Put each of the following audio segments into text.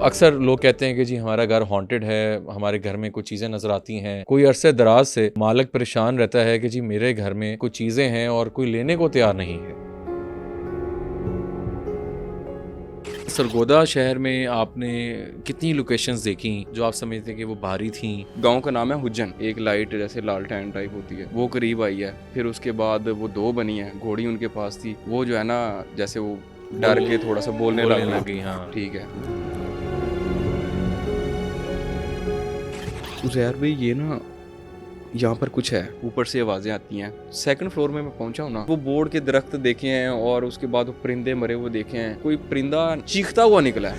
अक्सर लोग कहते हैं कि जी हमारा घर हॉन्टेड है, हमारे घर में कुछ चीज़ें नज़र आती हैं। कोई अरसे दराज से मालिक परेशान रहता है कि जी मेरे घर में कुछ चीज़ें हैं और कोई लेने को तैयार नहीं है। सरगोदा शहर में आपने कितनी लोकेशंस देखी जो आप समझते हैं कि वो भारी थी? गांव का नाम है हुज्जन। एक लाइट जैसे लालटेन टाइप होती है वो करीब आई है। फिर उसके बाद वो दो बनी है, घोड़ी उनके पास थी। वो जो है ना, जैसे वो डर के थोड़ा सा बोलने लग गई। हाँ ठीक है। उजैर भाई, ये ना यहाँ पर कुछ है, ऊपर से आवाज़ें आती हैं। सेकंड फ्लोर में मैं पहुंचा हूँ ना, वो बोर्ड के दरख्त देखे हैं और उसके बाद वो परिंदे मरे हुए देखे हैं। कोई परिंदा चीखता हुआ निकला है।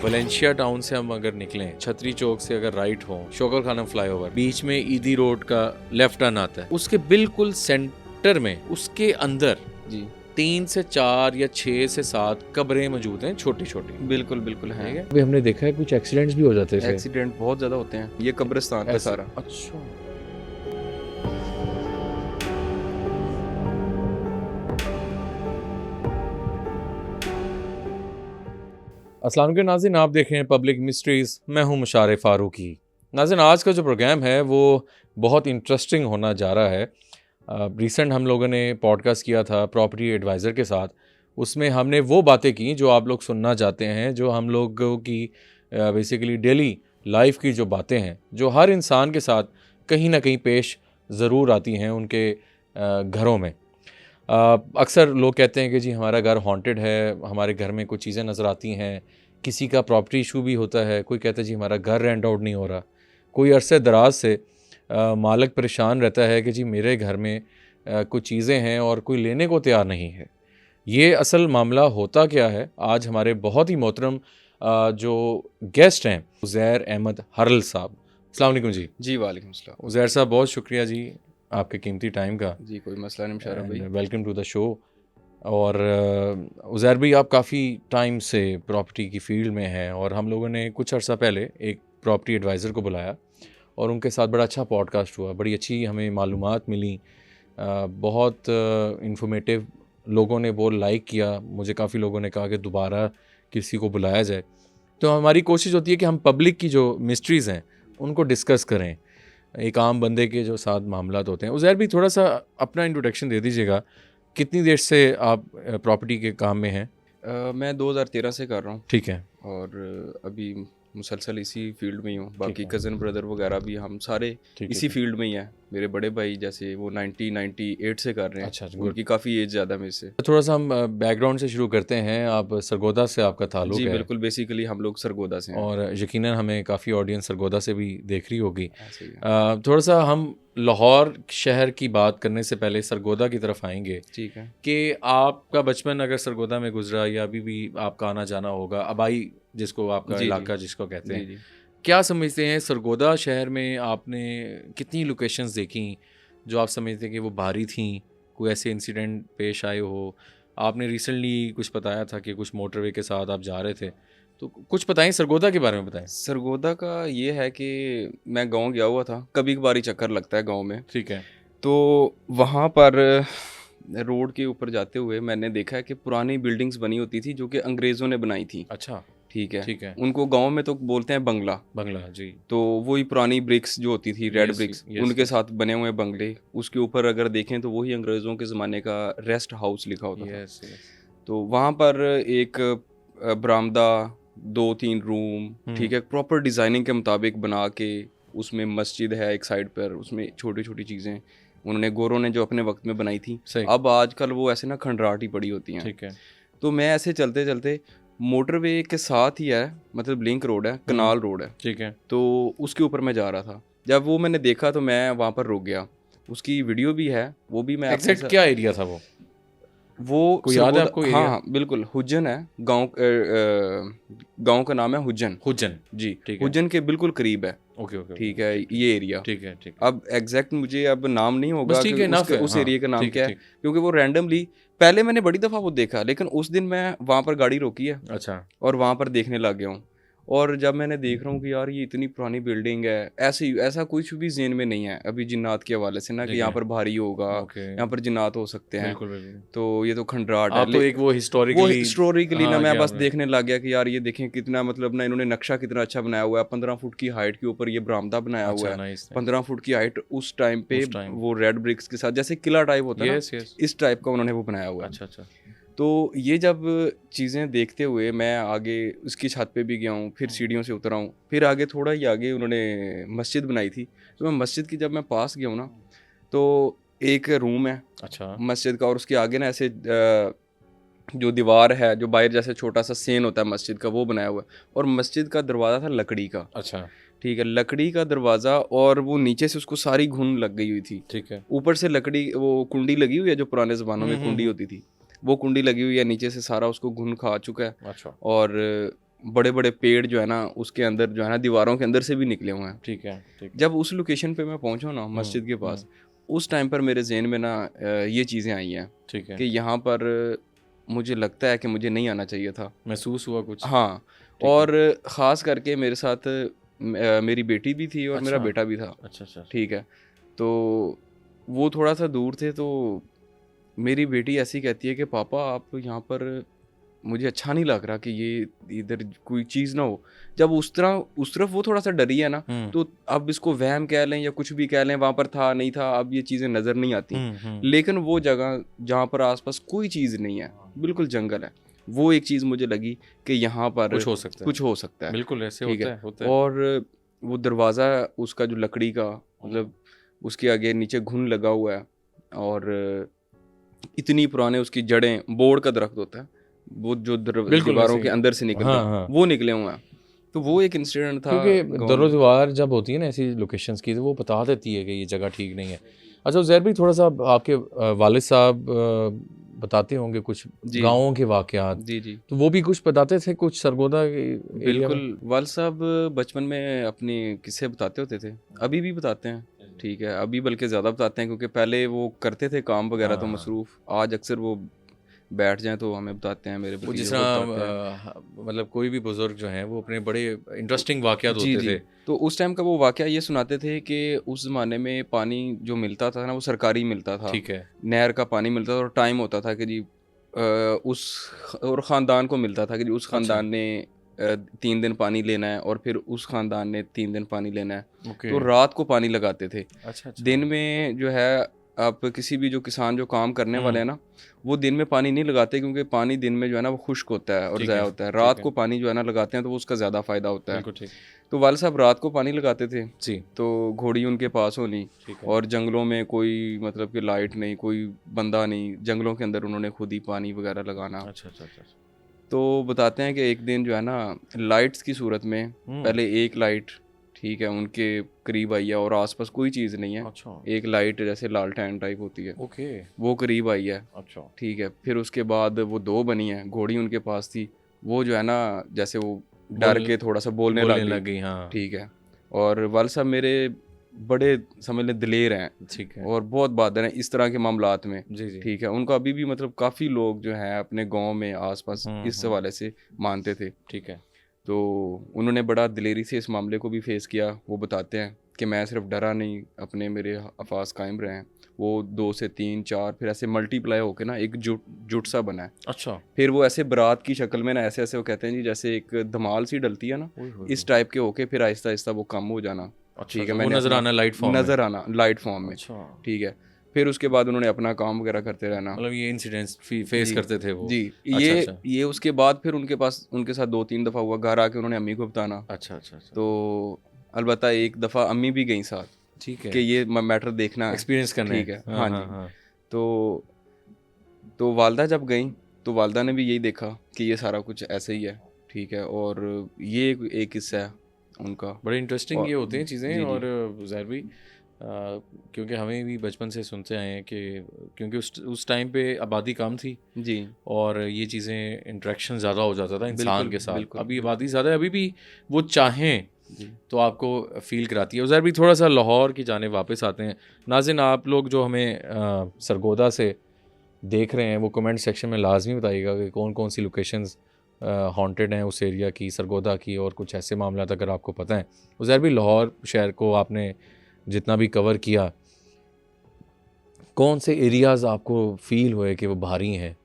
वलेंशिया टाउन से हम अगर निकलें, छतरी चौक से अगर राइट हो, शोकर खानम फ्लाईओवर, बीच में ईदी रोड का लेफ्ट टर्न आता है, उसके बिल्कुल सेंटर में, उसके अंदर जी 3 से 4 या 6 से 7 कब्रें मौजूद हैं, छोटी छोटी। बिल्कुल बिल्कुल है। अभी हमने देखा है कुछ एक्सीडेंट्स भी हो जाते हैं। एक्सीडेंट बहुत ज्यादा होते हैं। ये कब्रिस्तान है सारा। अच्छा। अस्सलाम वालेकुम नाज़रीन, आप देख रहे हैं पब्लिक मिस्ट्रीज़। मैं हूं मुशारे फारूकी। नाज़रीन, आज का जो प्रोग्राम है वो बहुत इंटरेस्टिंग होना जा रहा है। रिसेंट हम लोगों ने पॉडकास्ट किया था प्रॉपर्टी एडवाइज़र के साथ। उसमें हमने वो बातें की जो आप लोग सुनना चाहते हैं, जो हम लोगों की बेसिकली डेली लाइफ की जो बातें हैं, जो हर इंसान के साथ कहीं ना कहीं पेश ज़रूर आती हैं उनके घरों में। अक्सर लोग कहते हैं कि जी हमारा घर हॉन्टेड है, हमारे घर में कुछ चीज़ें नज़र आती हैं। किसी का प्रॉपर्टी इशू भी होता है, कोई कहता है जी हमारा घर रेंट आउट नहीं हो रहा। कोई अरसे दराज से मालिक परेशान रहता है कि जी मेरे घर में कुछ चीज़ें हैं और कोई लेने को तैयार नहीं है। ये असल मामला होता क्या है, आज हमारे बहुत ही मोहतरम जो गेस्ट हैं, उज़ैर अहमद हरल साहब। अस्सलाम वालेकुम जी। जी वालेकुम सलाम। उज़ैर साहब, बहुत शुक्रिया जी आपके कीमती टाइम का। जी कोई मसला नहीं मुशारफ भाई। Welcome to the show. और उज़ैर भाई, आप काफ़ी टाइम से प्रॉपर्टी की फील्ड में हैं और हम लोगों ने कुछ अर्सा पहले एक प्रॉपर्टी एडवाइज़र को बुलाया और उनके साथ बड़ा अच्छा पॉडकास्ट हुआ, बड़ी अच्छी हमें मालूमात मिली, बहुत इंफॉर्मेटिव। लोगों ने वो लाइक किया, मुझे काफ़ी लोगों ने कहा कि दोबारा किसी को बुलाया जाए। तो हमारी कोशिश होती है कि हम पब्लिक की जो मिस्ट्रीज़ हैं उनको डिस्कस करें, एक आम बंदे के जो साथ मामलात होते हैं। उज़ैर भी थोड़ा सा अपना इंट्रोडक्शन दे दीजिएगा, कितनी देर से आप प्रॉपर्टी के काम में हैं? मैं 2013 से कर रहा हूँ ठीक है। और अभी मुसलसल इसी फील्ड में ही हूँ। बाकी है। कज़न ब्रदर वगैरह भी हम सारे ठीक इसी है। फील्ड में ही हैं। मेरे बड़े भाई जैसे वो 1998 से कर रहे हैं। अच्छा, उनकी काफ़ी एज ज़्यादा मेरे से। थोड़ा सा हम बैकग्राउंड से शुरू करते हैं। आप सरगोदा से आपका ताल्लुक़ जी है बिल्कुल, बेसिकली हम लोग सरगोदा से हैं। और यकीनन हमें काफ़ी ऑडियंस सरगोदा से भी देख रही होगी। ऐसे ही है। थोड़ा सा हम लाहौर शहर की बात करने से पहले सरगोदा की तरफ आएंगे ठीक है। कि आपका बचपन अगर सरगोदा में गुजरा या अभी भी आपका आना जाना होगा, आबाई जिसको आपका जी इलाका जी जिसको कहते जी हैं, जी। क्या समझते हैं सरगोदा शहर में आपने कितनी लोकेशंस देखी जो आप समझते हैं कि वो भारी थी? कोई ऐसे इंसिडेंट पेश आए हो? आपने रिसेंटली कुछ बताया था कि कुछ मोटरवे के साथ आप जा रहे थे, तो कुछ बताएं, सरगोदा के बारे में बताएं। सरगोदा का ये है कि मैं गांव गया हुआ था, कभी कभार ही चक्कर लगता है गांव में। ठीक है। तो वहाँ पर रोड के ऊपर जाते हुए मैंने देखा है कि पुरानी बिल्डिंग्स बनी होती थी जो कि अंग्रेज़ों ने बनाई थी। अच्छा। ठीक है। ठीक है। उनको गांव में तो बोलते हैं बंगला। बंगला, जी। तो वही पुरानी ब्रिक्स जो होती थी, रेड Yes, ब्रिक्स, yes, उनके yes. साथ बने हुए बंगले। उसके ऊपर अगर देखें तो वही अंग्रेज़ों के ज़माने का रेस्ट हाउस लिखा होता था। Yes, yes. तो वहाँ पर एक बरामदा, 2-3 रूम, ठीक है, प्रॉपर डिज़ाइनिंग के मुताबिक बना के, उसमें मस्जिद है एक साइड पर, उसमें छोटी छोटी चीज़ें उन्होंने गोरों ने जो अपने वक्त में बनाई थी। सही। अब आजकल वो ऐसे ना खंडराट ही पड़ी होती हैं। ठीक है। तो मैं ऐसे चलते चलते, मोटरवे के साथ ही है, मतलब लिंक रोड है, कनाल रोड है। ठीक है। तो उसके ऊपर मैं जा रहा था, जब वो मैंने देखा तो मैं वहाँ पर रुक गया। उसकी वीडियो भी है, वो भी मैं आपके एग्जैक्ट क्या एरिया था वो? वो कोई याद है आपको हाँ एरिया? हाँ बिल्कुल, हुज्जन है। गांव का नाम है हुज्जन। हुज्जन। जी ठीक है। हुज्जन के बिल्कुल करीब है। Okay okay. ठीक है, ये एरिया। ठीक है। ठीक है। अब एग्जैक्ट मुझे अब नाम नहीं होगा बस ठीक कि है, इनफ है। उस हाँ, एरिया का नाम ठीक क्या है, ठीक। क्योंकि वो रैंडमली पहले मैंने बड़ी दफ़ा वो देखा, लेकिन उस दिन मैं वहाँ पर गाड़ी रोकी है अच्छा। और वहाँ पर देखने लग गया हूँ। और जब मैंने देख रहा हूँ कि यार ये इतनी पुरानी बिल्डिंग है, ऐसा कुछ भी ज़हन में नहीं है अभी जिन्नात के हवाले से ना कि ठीक यहाँ है। पर भारी होगा, ओके। यहाँ पर जिन्नात हो सकते हैं, बिल्कुल, बिल्कुल। तो ये तो खंडराट है। आप तो एक वो वो हिस्टोरिकली हिस्टोरिकली ना हाँ, मैं कि बस आपने देखने लग गया कि यार ये देखें कितना मतलब ना इन्होंने नक्शा कितना अच्छा बनाया हुआ है, 15 फुट की हाइट के ऊपर ये बरामदा बनाया हुआ अच्छा, है, नाइस, नाइस। 15 फुट की हाइट उस टाइम पे उस टाइम। वो रेड ब्रिक्स के साथ जैसे किला टाइप होता है ना, यस, यस। इस टाइप का उन्होंने वो बनाया हुआ है। अच्छा, अच्छा। तो ये जब चीज़ें देखते हुए मैं आगे उसकी छत पे भी गया हूँ, फिर सीढ़ियों से उतरा हूँ, फिर आगे थोड़ा ही आगे उन्होंने मस्जिद बनाई थी, तो मैं मस्जिद की जब मैं पास गया हूँ ना, तो एक रूम है अच्छा। मस्जिद का, और उसके आगे ना ऐसे जो दीवार है, जो बाहर जैसे छोटा सा सेन होता है मस्जिद का, वो बनाया हुआ है, और मस्जिद का दरवाज़ा था लकड़ी का। अच्छा, ठीक है, लकड़ी का दरवाज़ा, और वो नीचे से उसको सारी घुन लग गई हुई थी, ठीक है। ऊपर से लकड़ी वो कुंडी लगी हुई है जो पुराने ज़मानों में कुंडी होती थी, वो कुंडी लगी हुई है, नीचे से सारा उसको घुन खा चुका है, अच्छा, और बड़े बड़े पेड़ जो है ना उसके अंदर जो है ना दीवारों के अंदर से भी निकले हुए हैं। ठीक है, ठीक है। जब उस लोकेशन पे मैं पहुंचा ना मस्जिद के पास, उस टाइम पर मेरे जहन में ना ये चीज़ें आई हैं ठीक है। कि यहाँ पर मुझे लगता है कि मुझे नहीं आना चाहिए था। महसूस हुआ कुछ? हाँ, ठीक और ख़ास करके मेरे साथ मेरी बेटी भी थी और मेरा अच्छा। बेटा भी था। अच्छा, अच्छा। ठीक है, तो वो थोड़ा सा दूर थे, तो मेरी बेटी ऐसी कहती है कि पापा आप यहाँ पर, मुझे अच्छा नहीं लग रहा कि ये इधर कोई चीज़ ना हो। जब उस तरफ वो थोड़ा सा डरी है ना, तो अब इसको वहम कह लें या कुछ भी कह लें, वहाँ पर था नहीं था अब ये चीज़ें नज़र नहीं आती। लेकिन वो जगह जहाँ पर आसपास कोई चीज़ नहीं है, बिल्कुल जंगल है, वो एक चीज़ मुझे लगी कि यहाँ पर कुछ हो सकता है। कुछ हो सकता है। बिल्कुल ऐसे ठीक होता है, है, होता है। और वो दरवाज़ा उसका जो लकड़ी का, मतलब उसके आगे नीचे घुन लगा हुआ है, और इतनी पुराने उसकी जड़ें, बोर्ड का दरख्त होता है, वो जो बिल्कुल दीवारों वैसे के ही। अंदर से निकलते हाँ, हैं, हाँ। वो निकले हुए हैं। तो वो एक इंसिडेंट था क्योंकि गाँव में। दरो-दीवार जब होती है ना ऐसी लोकेशंस की, तो वो बता देती है कि ये जगह ठीक नहीं है। अच्छा उज़ैर भाई, थोड़ा-सा आपके वालिद साहब बताते होंगे कुछ जी, गाँवों के वाक़यात, जी, जी। तो वो भी कुछ बताते थे कुछ सरगोदा के एरिया में? बिल्कुल, वालिद साहब बचपन में अपने किस्से बताते होते थे, अभी भी बताते हैं। ठीक है, अभी बल्कि ज़्यादा बताते हैं, क्योंकि पहले वो करते थे काम वगैरह तो हाँ। मसरूफ़, आज अक्सर वो बैठ जाएँ तो हमें बताते हैं, मेरे वो जिस भतीजों को बताते हैं। तरह मतलब कोई भी बुज़ुर्ग जो हैं वो अपने बड़े इंटरेस्टिंग वाक़यात जी, होते जी। थे। तो उस टाइम का वो वाक़या ये सुनाते थे कि उस ज़माने में पानी जो मिलता था ना, वो सरकारी मिलता था। ठीक है। नहर का पानी मिलता था, और टाइम होता था कि जी उस और ख़ानदान को मिलता था कि जी उस अच्छा। ख़ानदान ने 3 दिन पानी लेना है, और फिर उस ख़ानदान ने 3 दिन पानी लेना है। ओके। तो रात को पानी लगाते थे। अच्छा, अच्छा। दिन में जो है, आप किसी भी जो किसान जो काम करने वाले हुँ। हैं ना, वो दिन में पानी नहीं लगाते, क्योंकि पानी दिन में जो है ना वो खुश्क होता है और ठीक ज़ाया है, होता है। ठीक रात है। को पानी जो है ना लगाते हैं, तो वो उसका ज़्यादा फ़ायदा होता है। बिल्कुल ठीक। तो वालिद साहब रात को पानी लगाते थे, जी, तो घोड़ी उनके पास होनी, ठीक है। और जंगलों में कोई मतलब कि लाइट नहीं, कोई बंदा नहीं, जंगलों के अंदर उन्होंने खुद ही पानी वगैरह लगाना। अच्छा, अच्छा, अच्छा। तो बताते हैं कि एक दिन जो है ना, लाइट्स की सूरत में पहले एक लाइट, ठीक है, उनके करीब आई है, और आसपास कोई चीज़ नहीं है। अच्छा। एक लाइट जैसे लालटेन टाइप होती है, ओके। वो करीब आई है। अच्छा। ठीक है, फिर उसके बाद वो 2 बनी हैं, घोड़ी उनके पास थी, वो जो है ना जैसे वो डर के थोड़ा सा बोलने बोलने लग लग गई। गई, हाँ। ठीक है, और वालिद साहब मेरे बड़े समझ लें दिलेर हैं, ठीक है। और बहुत बहादुर हैं इस तरह के मामलात में। जी, जी। ठीक है, उनको अभी भी मतलब काफ़ी लोग जो हैं अपने गाँव में आस-पास इस हवाले से मानते थे। ठीक है। तो उन्होंने बड़ा दिलेरी से इस मामले को भी फेस किया। वो बताते हैं कि मैं सिर्फ डरा नहीं, अपने मेरे अफ़ाज़ कायम रहे हैं। वो 2 से 3, 4 फिर ऐसे मल्टीप्लाई होके ना एक जुट सा बना है। अच्छा। फिर वो ऐसे बारात की शक्ल में ना ऐसे-ऐसे वो कहते हैं जी, जैसे एक धमाल सी डलती है ना, ओए होए इस टाइप के होके फिर आहिस्ता-आहिस्ता वो कम हो जाना। अच्छा, ठीक है, अच्छा, वो मैंने नज़र अपना आना लाइट फॉर्म में। नज़र आना लाइट फॉर्म में। अच्छा। ठीक है, फिर उसके बाद उन्होंने अपना काम वगैरह करते रहना। मतलब ये इंसिडेंट्स फेस जी, करते थे वो। जी। अच्छा, अच्छा। ये उसके बाद फिर उनके साथ 2-3 दफ़ा हुआ, घर आके उन्होंने अम्मी को बताना। अच्छा, अच्छा, अच्छा। तो अलबत्ता एक दफ़ा अम्मी भी गईं साथ ठीक कि है। ये मैटर देखना है। एक्सपीरियंस करने। ठीक है, हाँ, हाँ हाँ, जी। हाँ। तो वालदा जब गईं, तो वालदा ने भी यही देखा कि ये सारा कुछ ऐसे ही है। ठीक है, और ये एक किस्सा है उनका। बड़े इंटरेस्टिंग और ये होते हैं चीज़ें, जी, और जी। ज़ाहिर भी क्योंकि हमें भी बचपन से सुनते आए हैं कि क्योंकि उस टाइम पे आबादी कम थी, जी, और ये चीज़ें इंटरेक्शन ज़्यादा हो जाता था इंसान बिल्कुल, के साथ। बिल्कुल, अभी बिल्कुल। आबादी ज़्यादा है, अभी भी वो चाहें जी। तो आपको फ़ील कराती है। उज़ैर भी थोड़ा सा लाहौर की जानिब वापस आते हैं। नाज़रीन, आप लोग जो हमें सरगोदा से देख रहे हैं वो कमेंट सेक्शन में लाजमी बताइएगा कि कौन कौन सी लोकेशंस हॉन्टेड हैं उस एरिया की, सरगोदा की, और कुछ ऐसे मामला अगर आपको पता है? उज़ैर भी लाहौर शहर को आपने जितना भी कवर किया, कौन से एरियाज़ आपको फ़ील हुए कि वो भारी हैं?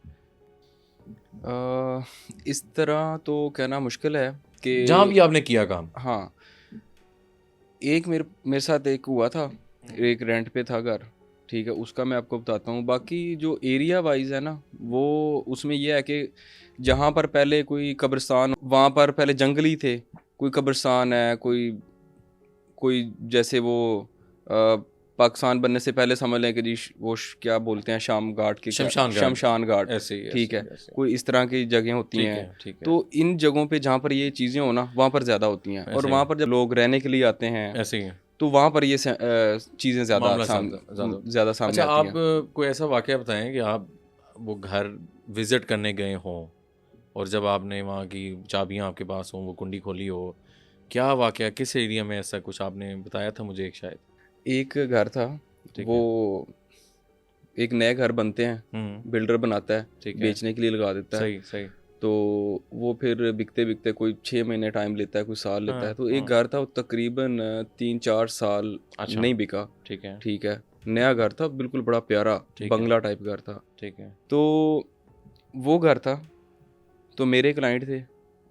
इस तरह तो कहना मुश्किल है जहाँ भी कि आपने किया काम। हाँ, एक मेरे मेरे साथ एक हुआ था, एक रेंट पे था घर, ठीक है, उसका मैं आपको बताता हूँ। बाकी जो एरिया वाइज़ है ना, वो उसमें ये है कि जहाँ पर पहले कोई कब्रिस्तान, वहाँ पर पहले जंगल ही थे, कोई कब्रिस्तान है, कोई कोई जैसे वो पाकिस्तान बनने से पहले समझ लें कि जी क्या बोलते हैं, शाम घाट के क्या, शमशान घाट। शमशान घाट, ऐसे ही, ठीक ऐसे है, ही, ऐसे ही। कोई इस तरह की जगह होती ठीक हैं। है, ठीक है। तो इन जगहों पे जहाँ पर ये चीज़ें हो ना, वहाँ पर ज़्यादा होती हैं, और ऐसे ही। वहाँ पर जब लोग रहने के लिए आते हैं ऐसे ही है। तो वहाँ पर ये चीज़ें ज़्यादा मामला ज़्यादा। ज़्यादा सामने अच्छा, आती आप हैं। कोई ऐसा वाक़या बताएँ कि आप वो घर विज़िट करने गए हों और जब आपने वहाँ की चाबियाँ आपके पास हों, वो कुंडी खोली हो, क्या वाक़या, किस एरिया में ऐसा कुछ आपने बताया था मुझे एक शायद? एक घर था, ठीक वो है। एक नए घर बनते हैं, हुँ, बिल्डर बनाता है, ठीक है। बेचने के लिए लगा देता है। सही, सही। तो वो फिर बिकते-बिकते कोई 6 महीने टाइम लेता है, कोई साल लेता है। हाँ, तो एक हाँ। घर था, वो तकरीबन 3-4 साल अच्छा, नहीं बिका, ठीक है, ठीक है। नया घर था, बिल्कुल बड़ा प्यारा ठीक है, बंगला टाइप घर था। ठीक है। तो वो घर था, तो मेरे क्लाइंट थे,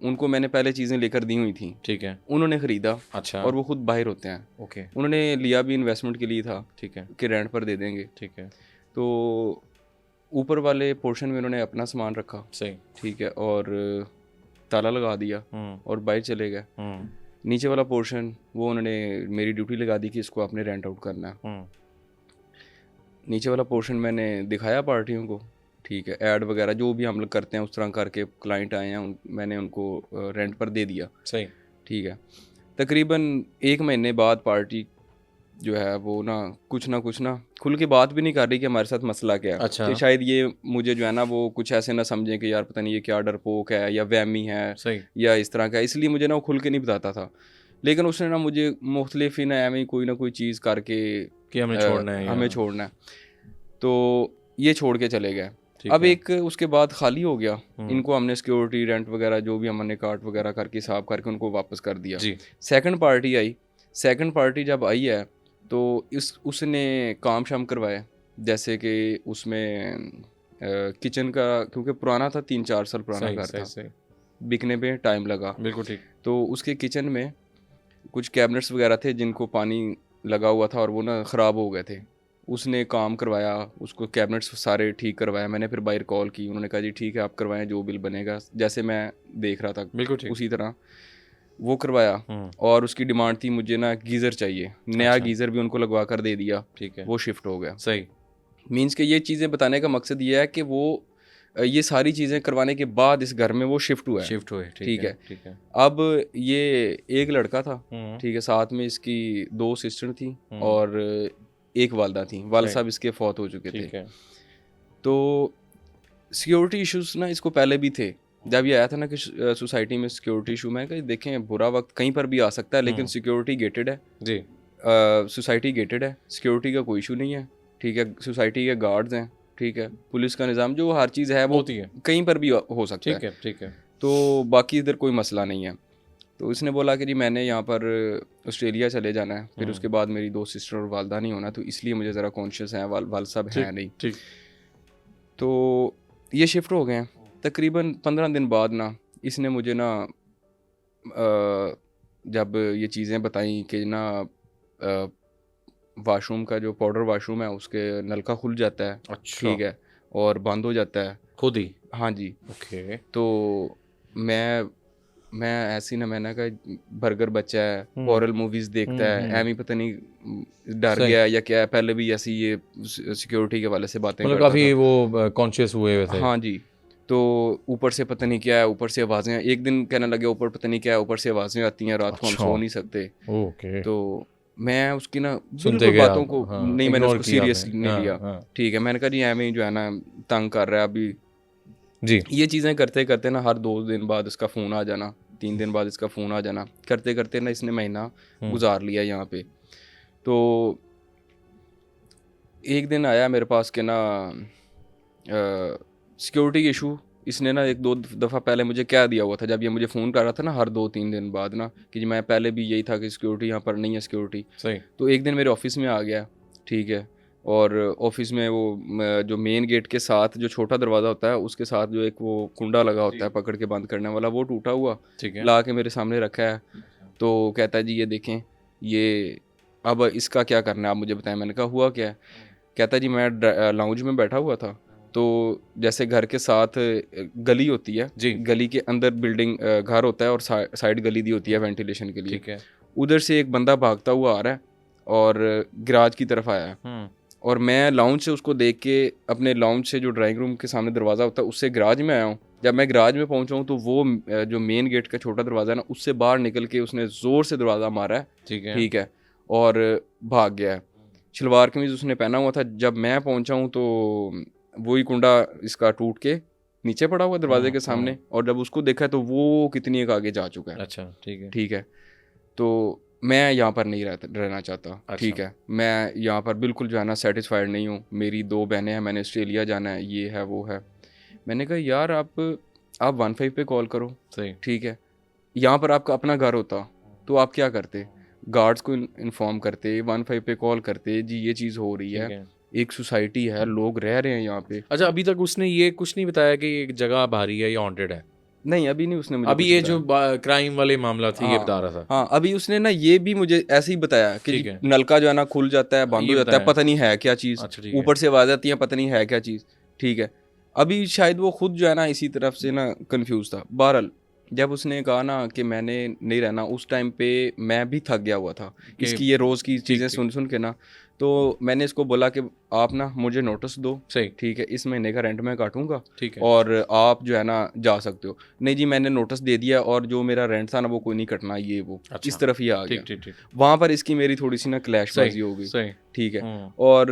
उनको मैंने पहले चीज़ें लेकर दी हुई थी। ठीक है। उन्होंने ख़रीदा, अच्छा, और वो खुद बाहर होते हैं। ओके, उन्होंने लिया भी इन्वेस्टमेंट के लिए था ठीक है, कि रेंट पर दे देंगे। ठीक है। तो ऊपर वाले पोर्शन में उन्होंने अपना सामान रखा, सही। ठीक है, और ताला लगा दिया हुँ, और बाहर चले गए। हुँ, नीचे वाला पोर्शन वो उन्होंने मेरी ड्यूटी लगा दी कि इसको आपने रेंट आउट करना है। हुँ, नीचे वाला पोर्शन मैंने दिखाया पार्टियों को, ठीक है, ऐड वगैरह जो भी हम लोग करते हैं उस तरह करके क्लाइंट आए हैं, मैंने उनको रेंट पर दे दिया, सही। ठीक है। तकरीबन 1 महीने बाद पार्टी जो है वो ना कुछ ना खुल के बात भी नहीं कर रही कि हमारे साथ मसला क्या है, अच्छा, कि शायद ये मुझे जो है ना वो कुछ ऐसे ना समझें कि यार पता नहीं ये क्या डरपोक है या वहमी है सही। या इस तरह का है, इसलिए मुझे ना वो खुल के नहीं बताता था। लेकिन उसने ना मुझे मुख्तलिफ ही ना एवं कोई ना कोई चीज़ करके कि हमें छोड़ना है हमें या छोड़ना है, तो ये छोड़ के चले गए। ठीक अब है। एक उसके बाद खाली हो गया, हुँ, इनको हमने सिक्योरिटी रेंट वगैरह जो भी हमने काट वगैरह करके हिसाब करके उनको वापस कर दिया। जी, सेकंड पार्टी आई, सेकंड पार्टी जब आई है तो उसने काम शाम करवाए, जैसे कि उसमें किचन का, क्योंकि पुराना था, 3-4 साल पुराना सही, घर सही, था, सही। बिकने पे टाइम लगा। बिल्कुल ठीक। तो उसके किचन में कुछ कैबिनेट्स वगैरह थे जिनको पानी लगा हुआ था और वो ना ख़राब हो गए थे। उसने काम करवाया, उसको कैबिनेट्स सारे ठीक करवाया। मैंने फिर बाहर कॉल की, उन्होंने कहा जी ठीक है आप करवाएं, जो बिल बनेगा जैसे मैं देख रहा था बिल्कुल ठीक। उसी तरह वो करवाया। हुँ, और उसकी डिमांड थी मुझे ना गीज़र चाहिए, नया अच्छा, गीज़र भी उनको लगवा कर दे दिया, ठीक है। वो शिफ्ट हो गया। सही। मीन्स कि ये चीज़ें बताने का मकसद ये है कि वो ये सारी चीज़ें करवाने के बाद इस घर में वो शिफ्ट हुआ है, शिफ्ट हुए, ठीक ठीक है, है। ठीक है। अब ये एक लड़का था, हुँ, ठीक है, साथ में इसकी 2 सिस्टर थी हुँ, और एक वालदा थी। वाल सही, साहब इसके फौत हो चुके थे। ठीक है। तो सिक्योरिटी इश्यूज़ ना इसको पहले भी थे। जब ये आया था ना कि सोसाइटी में सिक्योरिटी इशू, मैं कहा देखें बुरा वक्त कहीं पर भी आ सकता है, लेकिन हुँ, सिक्योरिटी गेटेड है, जी, सोसाइटी गेटेड है, सिक्योरिटी का कोई इशू नहीं है, ठीक है। सोसाइटी के गार्ड्स हैं, ठीक है, पुलिस का निज़ाम, जो हर चीज़ है वो होती है। कहीं पर भी हो सकता है। ठीक है, ठीक है। तो बाकी इधर कोई मसला नहीं है। तो इसने बोला कि जी मैंने यहाँ पर ऑस्ट्रेलिया चले जाना है, फिर उसके बाद मेरी 2 सिस्टर और वालदा नहीं होना, तो इसलिए मुझे ज़रा कॉन्शियस है, वाल साहब हैं नहीं। ठीक। तो ये शिफ्ट हो गए हैं। तकरीबन 15 दिन बाद ना इसने मुझे ना जब ये चीज़ें बताई कि ना वाशरूम का जो पाउडर वाशरूम है उसके नल का खुल जाता है, अच्छा, ठीक है, और बंद हो जाता है। खुद ही? हाँ जी। ओके। तो मैं ऐसी ना, मैंने कहा बर्गर बच्चा है, हुँ, हॉरर मूवीज़ देखता है, हुँ। एम ही पता नहीं डर सही। गया है या क्या है, पहले भी ऐसी ये सिक्योरिटी के वाले से बातें मतलब करता काफ़ी था। वो कॉन्शियस हुए हुए थे। हाँ जी। तो ऊपर से पता नहीं क्या है, ऊपर से आवाज़ें, एक दिन कहने लगे ऊपर पता नहीं क्या है, ऊपर से आवाज़ें आती हैं, रात को हम अच्छा, सो नहीं सकते। ओके। तो मैं उसकी ना सुनते बिल्कुल गए बातों आप, को हाँ, नहीं, मैंने इग्नोर उसको किया आपने। सीरियसली नहीं हाँ, लिया, हाँ। ठीक है। मैंने कहा जी एम ही जो है ना तंग कर रहा है अभी। जी, ये चीज़ें करते करते ना हर 2 दिन बाद इसका फ़ोन आ जाना, 3 दिन बाद इसका फ़ोन आ जाना, करते करते ना इसने महीना गुजार लिया यहाँ पे। तो एक दिन आया मेरे पास कि ना सिक्योरिटी इशू इसने ना 1-2 दफ़ा पहले मुझे क्या दिया हुआ था, जब ये मुझे फ़ोन कर रहा था ना हर 2-3 दिन बाद ना, कि जी मैं पहले भी यही था कि सिक्योरिटी यहाँ पर नहीं है सिक्योरिटी। सही। तो एक दिन मेरे ऑफिस में आ गया, ठीक है, और ऑफिस में वो जो मेन गेट के साथ जो छोटा दरवाज़ा होता है उसके साथ जो एक वो कुंडा लगा होता है पकड़ के बंद करने वाला, वो टूटा हुआ ठीक है। ला के मेरे सामने रखा है। तो कहता है जी ये देखें, ये अब इसका क्या करना है आप मुझे बताएं। मैंने कहा हुआ क्या है? कहता है जी मैं लाउंज में बैठा हुआ था, तो जैसे घर के साथ गली होती है, जी। गली के अंदर बिल्डिंग घर होता है और साइड गली दी होती है वेंटिलेशन के लिए। ठीक है। उधर से एक बंदा भागता हुआ आ रहा है और गैराज की तरफ आया है, और मैं लाउंज से उसको देख के अपने लाउंज से जो ड्राइंग रूम के सामने दरवाज़ा होता है उससे गैराज में आया हूँ। जब मैं गैराज में पहुंचा हूँ तो वो जो मेन गेट का छोटा दरवाज़ा है ना, उससे बाहर निकल के उसने ज़ोर से दरवाज़ा मारा है, ठीक है, और भाग गया है। शलवार कमीज़ उसने पहना हुआ था। जब मैं पहुंचा हूँ तो वही कुंडा इसका टूट के नीचे पड़ा हुआ दरवाजे के सामने, और जब उसको देखा तो वो कितनी एक आगे जा चुका है। अच्छा, ठीक है। ठीक है, तो मैं यहाँ पर नहीं रहना चाहता। अच्छा। ठीक है, मैं यहाँ पर बिल्कुल जो है ना सेटिस्फाइड नहीं हूँ। मेरी 2 बहनें हैं, मैंने ऑस्ट्रेलिया जाना है, ये है वो है। मैंने कहा यार आप 15 पे कॉल करो, सही। ठीक है, यहाँ पर आपका अपना घर होता तो आप क्या करते? गार्ड्स को इन्फॉर्म करते, 15 पे कॉल करते, जी ये चीज़ हो रही है, एक सोसाइटी है, लोग रह रहे हैं यहाँ पे। अच्छा, अभी तक उसने ये कुछ नहीं बताया कि ये जगह भारी है या हॉन्टेड है? नहीं, अभी नहीं उसने मुझे अभी कुछ ये बताया। जो क्राइम वाले मामला थे ये बता रहा था। हाँ, अभी उसने ना ये भी मुझे ऐसे ही बताया कि ठीक जी है। नलका जो है ना खुल जाता है, बंद ये हो जाता है, बताया। पता नहीं है क्या चीज़, अच्छा, ठीक है। ऊपर से आवाज़ आती है, पता नहीं है क्या चीज़। ठीक है, अभी शायद वो खुद जो है ना इसी तरफ से ना कंफ्यूज था। बहरहाल जब उसने कहा ना कि मैंने नहीं रहना, उस टाइम पे मैं भी थक गया हुआ था इसकी ये रोज़ की चीज़ें सुन सुन के ना। तो मैंने इसको बोला कि आप ना मुझे नोटिस दो, सही। ठीक है, इस महीने का रेंट मैं काटूंगा, ठीक है। और आप जो है ना जा सकते हो। नहीं जी मैंने नोटिस दे दिया और जो मेरा रेंट था ना वो कोई नहीं कटना, ये वो अच्छा। इस तरफ ही आ गया। ठीक ठीक ठीक। वहाँ पर इसकी मेरी थोड़ी सी ना क्लैशबाजी हो गई। सही। ठीक है, और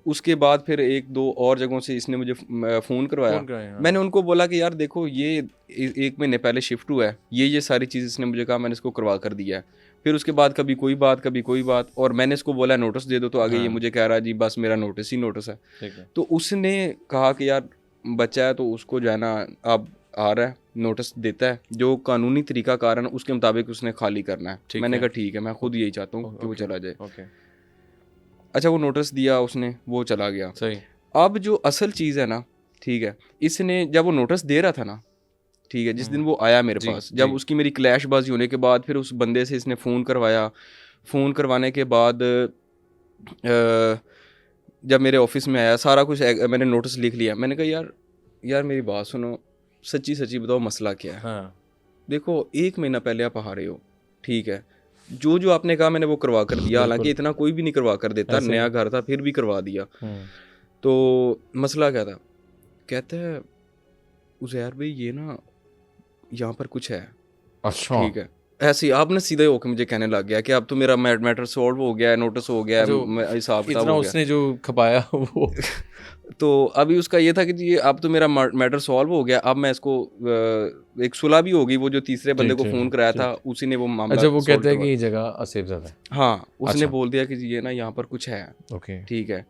उसके बाद फिर 1-2 और जगहों से इसने मुझे फ़ोन करवाया। हाँ। मैंने उनको बोला कि यार देखो ये 1 महीने पहले शिफ्ट हुआ है, ये सारी चीज़ इसने मुझे कहा, मैंने इसको करवा कर दिया है। फिर उसके बाद कभी कोई बात कभी कोई बात, और मैंने इसको बोला नोटिस दे दो, तो आगे ये मुझे कह रहा है जी बस मेरा नोटिस ही नोटिस है। ठीक है। तो उसने कहा कि यार बच्चा है तो उसको जो है ना अब आ रहा है नोटिस देता है, जो कानूनी तरीका कारण उसके मुताबिक उसने खाली करना है। मैंने कहा ठीक है, मैं खुद यही चाहता हूँ कि वो चला जाए। अच्छा, वो नोटिस दिया उसने, वो चला गया। सही। अब जो असल चीज़ है ना, ठीक है, इसने जब वो नोटिस दे रहा था ना, ठीक है, जिस दिन वो आया मेरे पास, जब उसकी मेरी क्लैशबाजी होने के बाद फिर उस बंदे से इसने फ़ोन करवाया। फ़ोन करवाने के बाद जब मेरे ऑफिस में आया, सारा कुछ मैंने नोटिस लिख लिया। मैंने कहा यार मेरी बात सुनो, सच्ची सच्ची बताओ मसला क्या है। हाँ। देखो 1 महीना पहले आप आ रहे हो, ठीक है, जो आपने कहा मैंने वो करवा कर दिया, हालांकि इतना कोई भी नहीं करवा कर देता, नया घर था फिर भी करवा दिया। तो मसला क्या था? कहता है उज़ैर भाई ये ना यहाँ पर कुछ है। अच्छा। ठीक है, ऐसे ही आपने सीधे होकर मुझे कहने लग गया कि अब तो मेरा मैटर सॉल्व हो गया है, नोटिस हो गया है, हिसाब किताब हो गया। उसने जो खपाया वो तो अभी उसका ये था कि जी अब तो मेरा मैटर सॉल्व हो गया, अब मैं इसको एक सुलह भी होगी, वो जो तीसरे बंदे को फ़ोन कराया था उसी ने वो मामला। अच्छा, वो कहते हैं कि ये जगह असेफ ज़्यादा है। हाँ, उसने बोल दिया कि जी ये ना यहाँ पर कुछ है। ओके। ठीक है,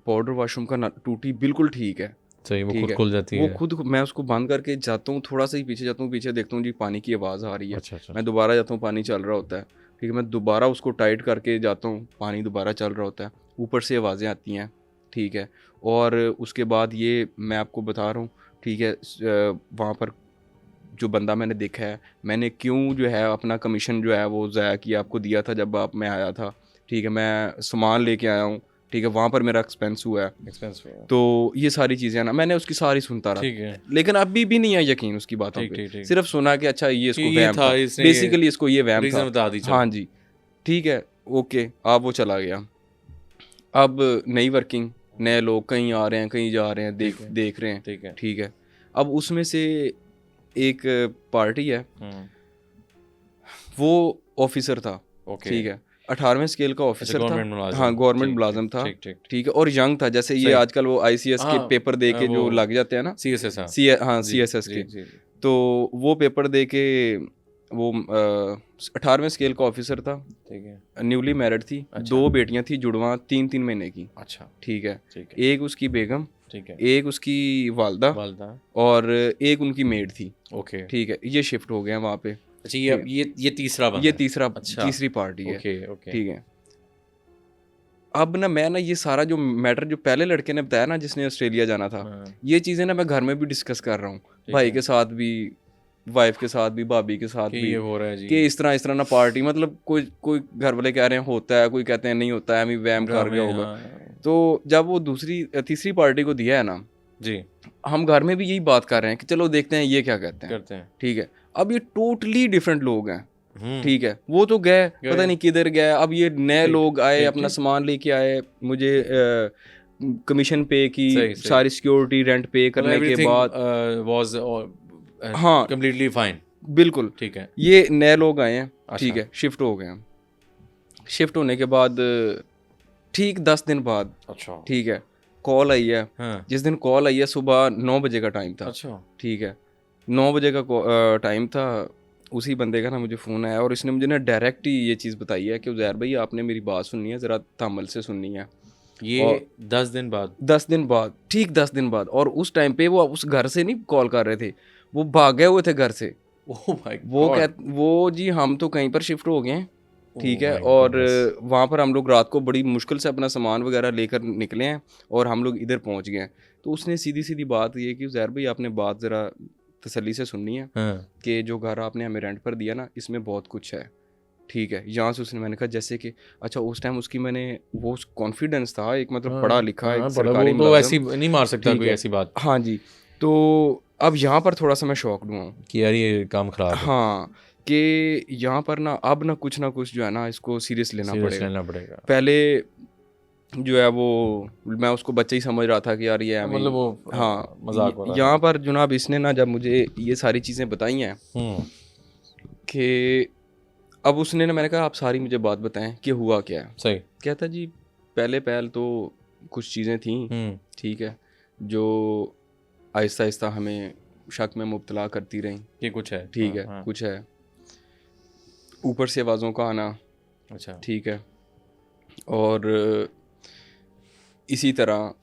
पाउडर वॉशरूम का टूटी बिल्कुल ठीक है। सही, वो खुद खुल जाती है। वो खुद, मैं उसको बंद करके जाता हूँ, थोड़ा सा ही पीछे जाता हूँ, पीछे देखता हूँ जी पानी की आवाज़ आ रही है। अच्छा। मैं दोबारा जाता हूँ, पानी चल रहा होता है। ठीक है, मैं दोबारा उसको टाइट करके जाता हूँ, पानी दोबारा चल रहा होता है, ऊपर से आवाज़ें आती हैं। ठीक है, और उसके बाद ये मैं आपको बता रहा हूँ, ठीक है, वहाँ पर जो बंदा मैंने देखा है, मैंने क्यों जो है अपना कमीशन जो है वो ज़ाया किया, आपको दिया था जब मैं आया था। ठीक है, मैं सामान लेके आया हूँ, ठीक है, वहाँ पर मेरा एक्सपेंस हुआ है। तो ये सारी चीज़ें ना मैंने उसकी सारी सुनता रहा। ठीक है, लेकिन अभी भी नहीं है यकीन उसकी बातों पे। सिर्फ सुना कि अच्छा ये इसको वहम था, बेसिकली इसको ये वहम था। हाँ जी, ठीक है, ओके, अब वो चला गया। अब नई वर्किंग, नए लोग कहीं आ रहे हैं कहीं जा रहे हैं, देख रहे हैं। ठीक है, अब उसमें से एक पार्टी है, वो ऑफिसर था। ठीक है, 18वें स्केल का ऑफिसर था। हाँ, गवर्नमेंट मुलाजिम था। ठीक है, और यंग था, जैसे ये आजकल वो ICS के पेपर दे के जो लग जाते हैं ना, CSS के, तो वो पेपर दे के वो 18वें स्केल का ऑफिसर था, ठीक है, न्यूली मैरिड थी, 2 बेटियां थी जुड़वा 3-3 महीने की, अच्छा, ठीक है। ठीक है, एक उसकी बेगम, ठीक है, एक उसकी वालदा वालदा, और एक उनकी मेड थी, ओके, ठीक है। ये शिफ्ट हो गए हैं वहाँ पे। अच्छा, ये तीसरा बंदा ये है। अच्छा, तीसरी पार्टी है, ओके, ओके, ठीक है। अब ना मैं ना ये सारा जो मैटर जो पहले लड़के ने बताया ना जिसने ऑस्ट्रेलिया जाना था, हाँ, ये चीज़ें ना मैं घर में भी डिस्कस कर रहा हूँ, ठीक भाई है, के साथ भी, वाइफ के साथ भी, भाभी के साथ कि भी, ये हो रहा है जी, कि इस तरह ना पार्टी, मतलब कोई कोई घर वाले कह रहे हैं होता है, कोई कहते हैं नहीं होता है, अभी वहम कर ड्रामे, गया होगा। हाँ, तो जब वो तीसरी पार्टी को दिया है ना, जी, हम घर में भी यही बात कर रहे हैं कि चलो देखते हैं ये क्या कहते हैं, करते हैं, ठीक है। अब ये टोटली डिफरेंट लोग हैं, हम्म, ठीक है। वो तो गए गए। पता नहीं किधर गए, अब ये नए ठीक, लोग आए, ठीक, अपना ठीक। सामान लेके आए, मुझे कमीशन पे की, सही, सही। सारी सिक्योरिटी रेंट पे मतलब करने के एवरीथिंग बाद, वाज हाँ कंप्लीटली फाइन, बिल्कुल, ठीक है, ये नए लोग आए हैं, ठीक अच्छा, है, शिफ्ट हो गए हैं। शिफ्ट होने के बाद ठीक 10 दिन बाद, अच्छा, ठीक है, कॉल आई है। हाँ, जिस दिन कॉल आई है सुबह 9 बजे का टाइम था, अच्छा, ठीक है, 9 बजे का टाइम था। उसी बंदे का ना मुझे फ़ोन आया और इसने मुझे ना डायरेक्ट ही ये चीज़ बताई है कि उज़ैर भाई आपने मेरी बात सुननी है, ज़रा तहम्मुल से सुननी है। ये और 10 दिन बाद, 10 दिन बाद, ठीक 10 दिन बाद, और उस टाइम पे वो उस घर से नहीं कॉल कर रहे थे, वो भाग गए हुए थे घर से। ओह माय गॉड, वो जी हम तो कहीं पर शिफ्ट हो गए हैं, ठीक ओह है, माय और गुडनेस, वहाँ पर हम लोग रात को बड़ी मुश्किल से अपना सामान वगैरह लेकर निकले हैं और हम लोग इधर पहुँच गए हैं। तो उसने सीधी सीधी बात ये कि उज़ैर भाई आपने बात ज़रा तसल्ली से सुननी है हाँ, कि जो घर आपने हमें रेंट पर दिया ना, इसमें बहुत कुछ है, ठीक है। यहाँ से उसने, मैंने कहा जैसे कि, अच्छा उस टाइम उसकी मैंने वो कॉन्फिडेंस था एक, मतलब पढ़ा हाँ, लिखा एक हाँ, बड़ा सरकारी वो तो ऐसी मुलाजिम, नहीं मार सकता ठीक कोई है, ऐसी बात हाँ जी। तो अब यहाँ पर थोड़ा सा मैं शॉक्ड हुआ हूँ, कि यार ये काम खराब है, हाँ, कि यहाँ पर ना अब ना कुछ जो है ना इसको सीरियस लेना सीरियस पड़ेगा। लेना पड़ेगा, पहले जो है वो मैं उसको बच्चे ही समझ रहा था कि यार ये हमें, मतलब वो हाँ, मजाक हो रहा यहाँ था, पर जनाब इसने ना जब मुझे ये सारी चीज़ें बताई हैं कि अब उसने ना, मैंने कहा आप सारी मुझे बात बताएं कि हुआ क्या है। सही, कहता जी पहले तो कुछ चीज़ें थी, ठीक है, जो आहिस्ता आहिस्ता हमें शक में मुब्तला करती रहीं, ये कुछ है, ठीक है, हाँ, कुछ है, ऊपर से आवाज़ों का आना, अच्छा, ठीक है, और इसी तरह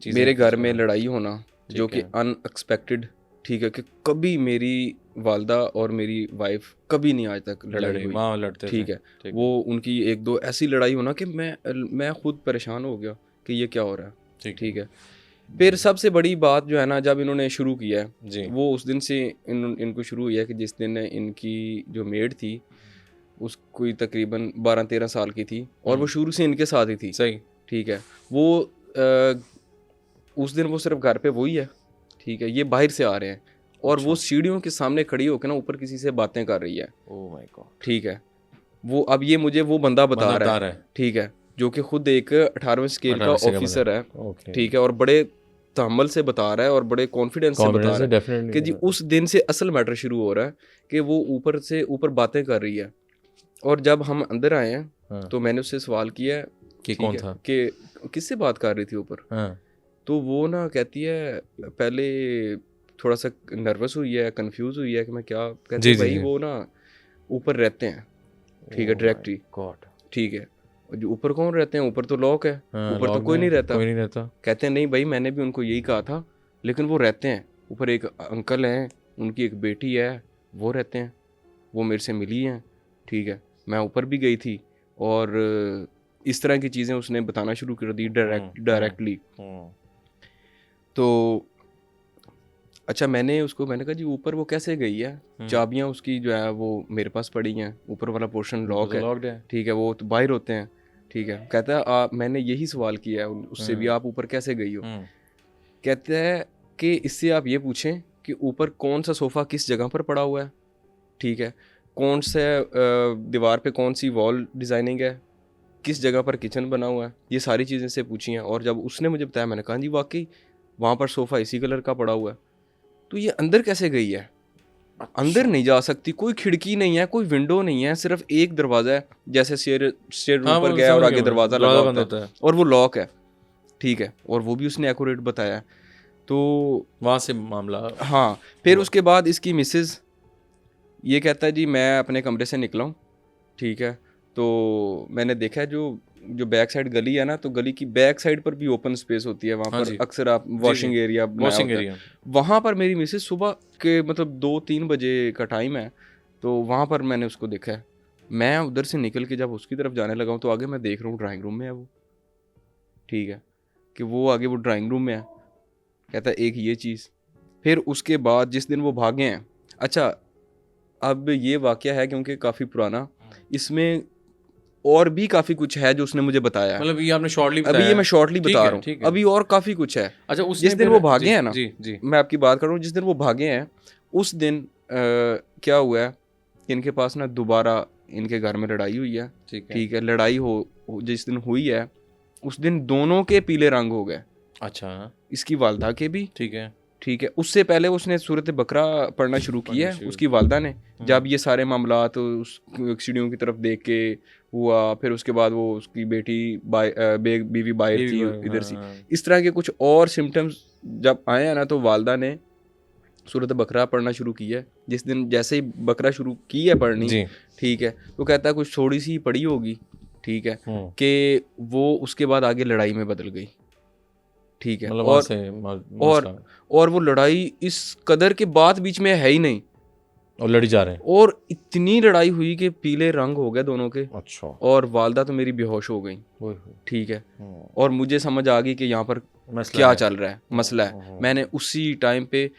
चीज़ें मेरे घर कुछ, में हाँ, लड़ाई होना जो ठीक कि है, अनएक्सपेक्टेड, ठीक है, कि कभी मेरी वालदा और मेरी वाइफ कभी नहीं आज तक लड़ाई लड़े हुई, वहाँ लड़ते थे, ठीक है। ठीक वो उनकी एक दो ऐसी लड़ाई होना कि मैं खुद परेशान हो गया कि ये क्या हो रहा है, ठीक ठीक है। फिर सबसे बड़ी बात जो है ना, जब इन्होंने शुरू किया है, जी, वो उस दिन से इनको शुरू हुई है कि जिस दिन इनकी जो मेड थी उस कोई तकरीबन 12-13 साल की थी और वो शुरू से इनके साथ ही थी, सही, ठीक है। वो उस दिन वो सिर्फ घर पे वही है, ठीक है, ये बाहर से आ रहे हैं और वो सीढ़ियों के सामने खड़ी होकर ना ऊपर किसी से बातें कर रही है, ओह माय गॉड, ठीक है। वो अब ये मुझे वो बंदा बता रहा है, ठीक है, जो कि खुद एक 18वें स्केल का 18 से का ऑफिसर है, ओके, ठीक है, और बड़े तहम्मुल से बता रहा है और बड़े कॉन्फिडेंस से बता रहा है डेफिनेटली कि जी उस दिन से असल मैटर शुरू हो रहा है कि वो ऊपर से ऊपर बातें कर रही है। और जब हम अंदर आए हैं हाँ, तो मैंने उससे सवाल किया कि ठीक कौन है, था, कि किससे बात कर रही थी ऊपर। हाँ, तो वो ना कहती है पहले थोड़ा सा नर्वस हुई है, कंफ्यूज हुई है कि मैं क्या, कहते जी, हैं जी, भाई जी, वो ना ऊपर रहते हैं, ठीक है, डायरेक्टरी, गॉड, ठीक है। और जो ऊपर कौन रहते हैं, ऊपर तो लॉक है, हाँ, ऊपर तो लॉग कोई में नहीं रहता। कोई नहीं रहता, कहते हैं नहीं भाई मैंने भी उनको यही कहा था, लेकिन वो रहते हैं ऊपर, एक अंकल हैं, उनकी एक बेटी है, वो रहते हैं, वो मेरे से मिली हैं, ठीक है। मैं ऊपर भी गई थी और इस तरह की चीज़ें उसने बताना शुरू कर दी डायरेक्टली। तो अच्छा मैंने कहा जी ऊपर वो कैसे गई है, चाबियां उसकी जो है वो मेरे पास पड़ी हैं, ऊपर वाला पोर्शन लॉक है, लॉक्ड है, ठीक है, वो तो बाहर होते हैं, ठीक है। कहता है मैंने यही सवाल किया है उससे भी, आप ऊपर कैसे गई हो। कहता है कि इससे आप ये पूछें कि ऊपर कौन सा सोफ़ा किस जगह पर पड़ा हुआ है, ठीक है, कौन से दीवार पे कौन सी वॉल डिज़ाइनिंग है, किस जगह पर किचन बना हुआ है, ये सारी चीज़ें से पूछी हैं। और जब उसने मुझे बताया मैंने कहा जी वाकई वहाँ पर सोफ़ा इसी कलर का पड़ा हुआ है। तो ये अंदर कैसे गई है, अंदर नहीं जा सकती, कोई खिड़की नहीं है, कोई विंडो नहीं है, सिर्फ एक दरवाज़ा है, जैसे स्टेयर ऊपर गया और आगे दरवाज़ा लगा होता है और वो लॉक है, ठीक है, और वो भी उसने एक्यूरेट बताया। तो वहाँ से मामला। हाँ, फिर उसके बाद इसकी मिसेज़ ये कहता है जी मैं अपने कमरे से निकला हूँ, ठीक है। तो मैंने देखा है जो बैक साइड गली है ना, तो गली की बैक साइड पर भी ओपन स्पेस होती है, वहाँ हाँ पर जी, अक्सर आप वॉशिंग एरिया बनाया वॉशिंग होता है। एरिया। वहाँ पर मेरी मिसेज सुबह के मतलब 2-3 बजे का टाइम है, तो वहाँ पर मैंने उसको देखा है। मैं उधर से निकल के जब उसकी तरफ जाने लगा हूँ तो आगे मैं देख रहा हूँ ड्राइंग रूम में है वो, ठीक है, कि वो आगे वो ड्राइंग रूम में है। कहता है एक ये चीज़। फिर उसके बाद जिस दिन वो भागे हैं, अच्छा अब ये वाकया है क्योंकि काफ़ी पुराना, इसमें और भी काफ़ी कुछ है जो उसने मुझे बताया है। मतलब ये आपने शॉर्टली अभी बताया ये है। मैं शॉर्टली ठीक बता है, रहा हूँ, ठीक है। अभी और काफ़ी कुछ है। अच्छा उसने जिस दिन फिर वो भागे जी, हैं ना, जी, जी। मैं आपकी बात कर रहा हूँ, जिस दिन वो भागे हैं उस दिन क्या हुआ है कि इनके पास ना दोबारा इनके घर में लड़ाई हुई है, ठीक है। ठीक है। लड़ाई जिस दिन हुई है उस दिन दोनों के पीले रंग हो गए, अच्छा, इसकी वालदा के भी, ठीक है। ठीक है। उससे पहले उसने सूरत बकरा पढ़ना शुरू की पढ़ना है शुरू। उसकी वालदा ने, जब ये सारे मामलात उस सीढ़ियों की तरफ देख के हुआ। फिर उसके बाद वो उसकी बेटी बीवी बाहर बीवी थी को, इधर सी, हाँ। इस तरह के कुछ और सिम्टम्स जब आए हैं ना, तो वालदा ने सूरत बकरा पढ़ना शुरू की है। जिस दिन जैसे ही बकरा शुरू की है पढ़नी, जी। ठीक है, तो कहता है कुछ थोड़ी सी पढ़ी होगी, ठीक है, हम्म। कि वो उसके बाद आगे लड़ाई में बदल गई, ठीक है। मतलब वहाँ से और वो लड़ाई इस कदर के बाद बीच में है ही नहीं, और लड़ी जा रहे हैं। और इतनी लड़ाई हुई कि पीले रंग हो गए दोनों के, अच्छा। और वालदा तो मेरी बेहोश हो गई, ओए ठीक है। होए। और मुझे समझ आ गई कि यहाँ पर मसला क्या है। चल रहा है, मसला है। मैंने उसी टाइम पे,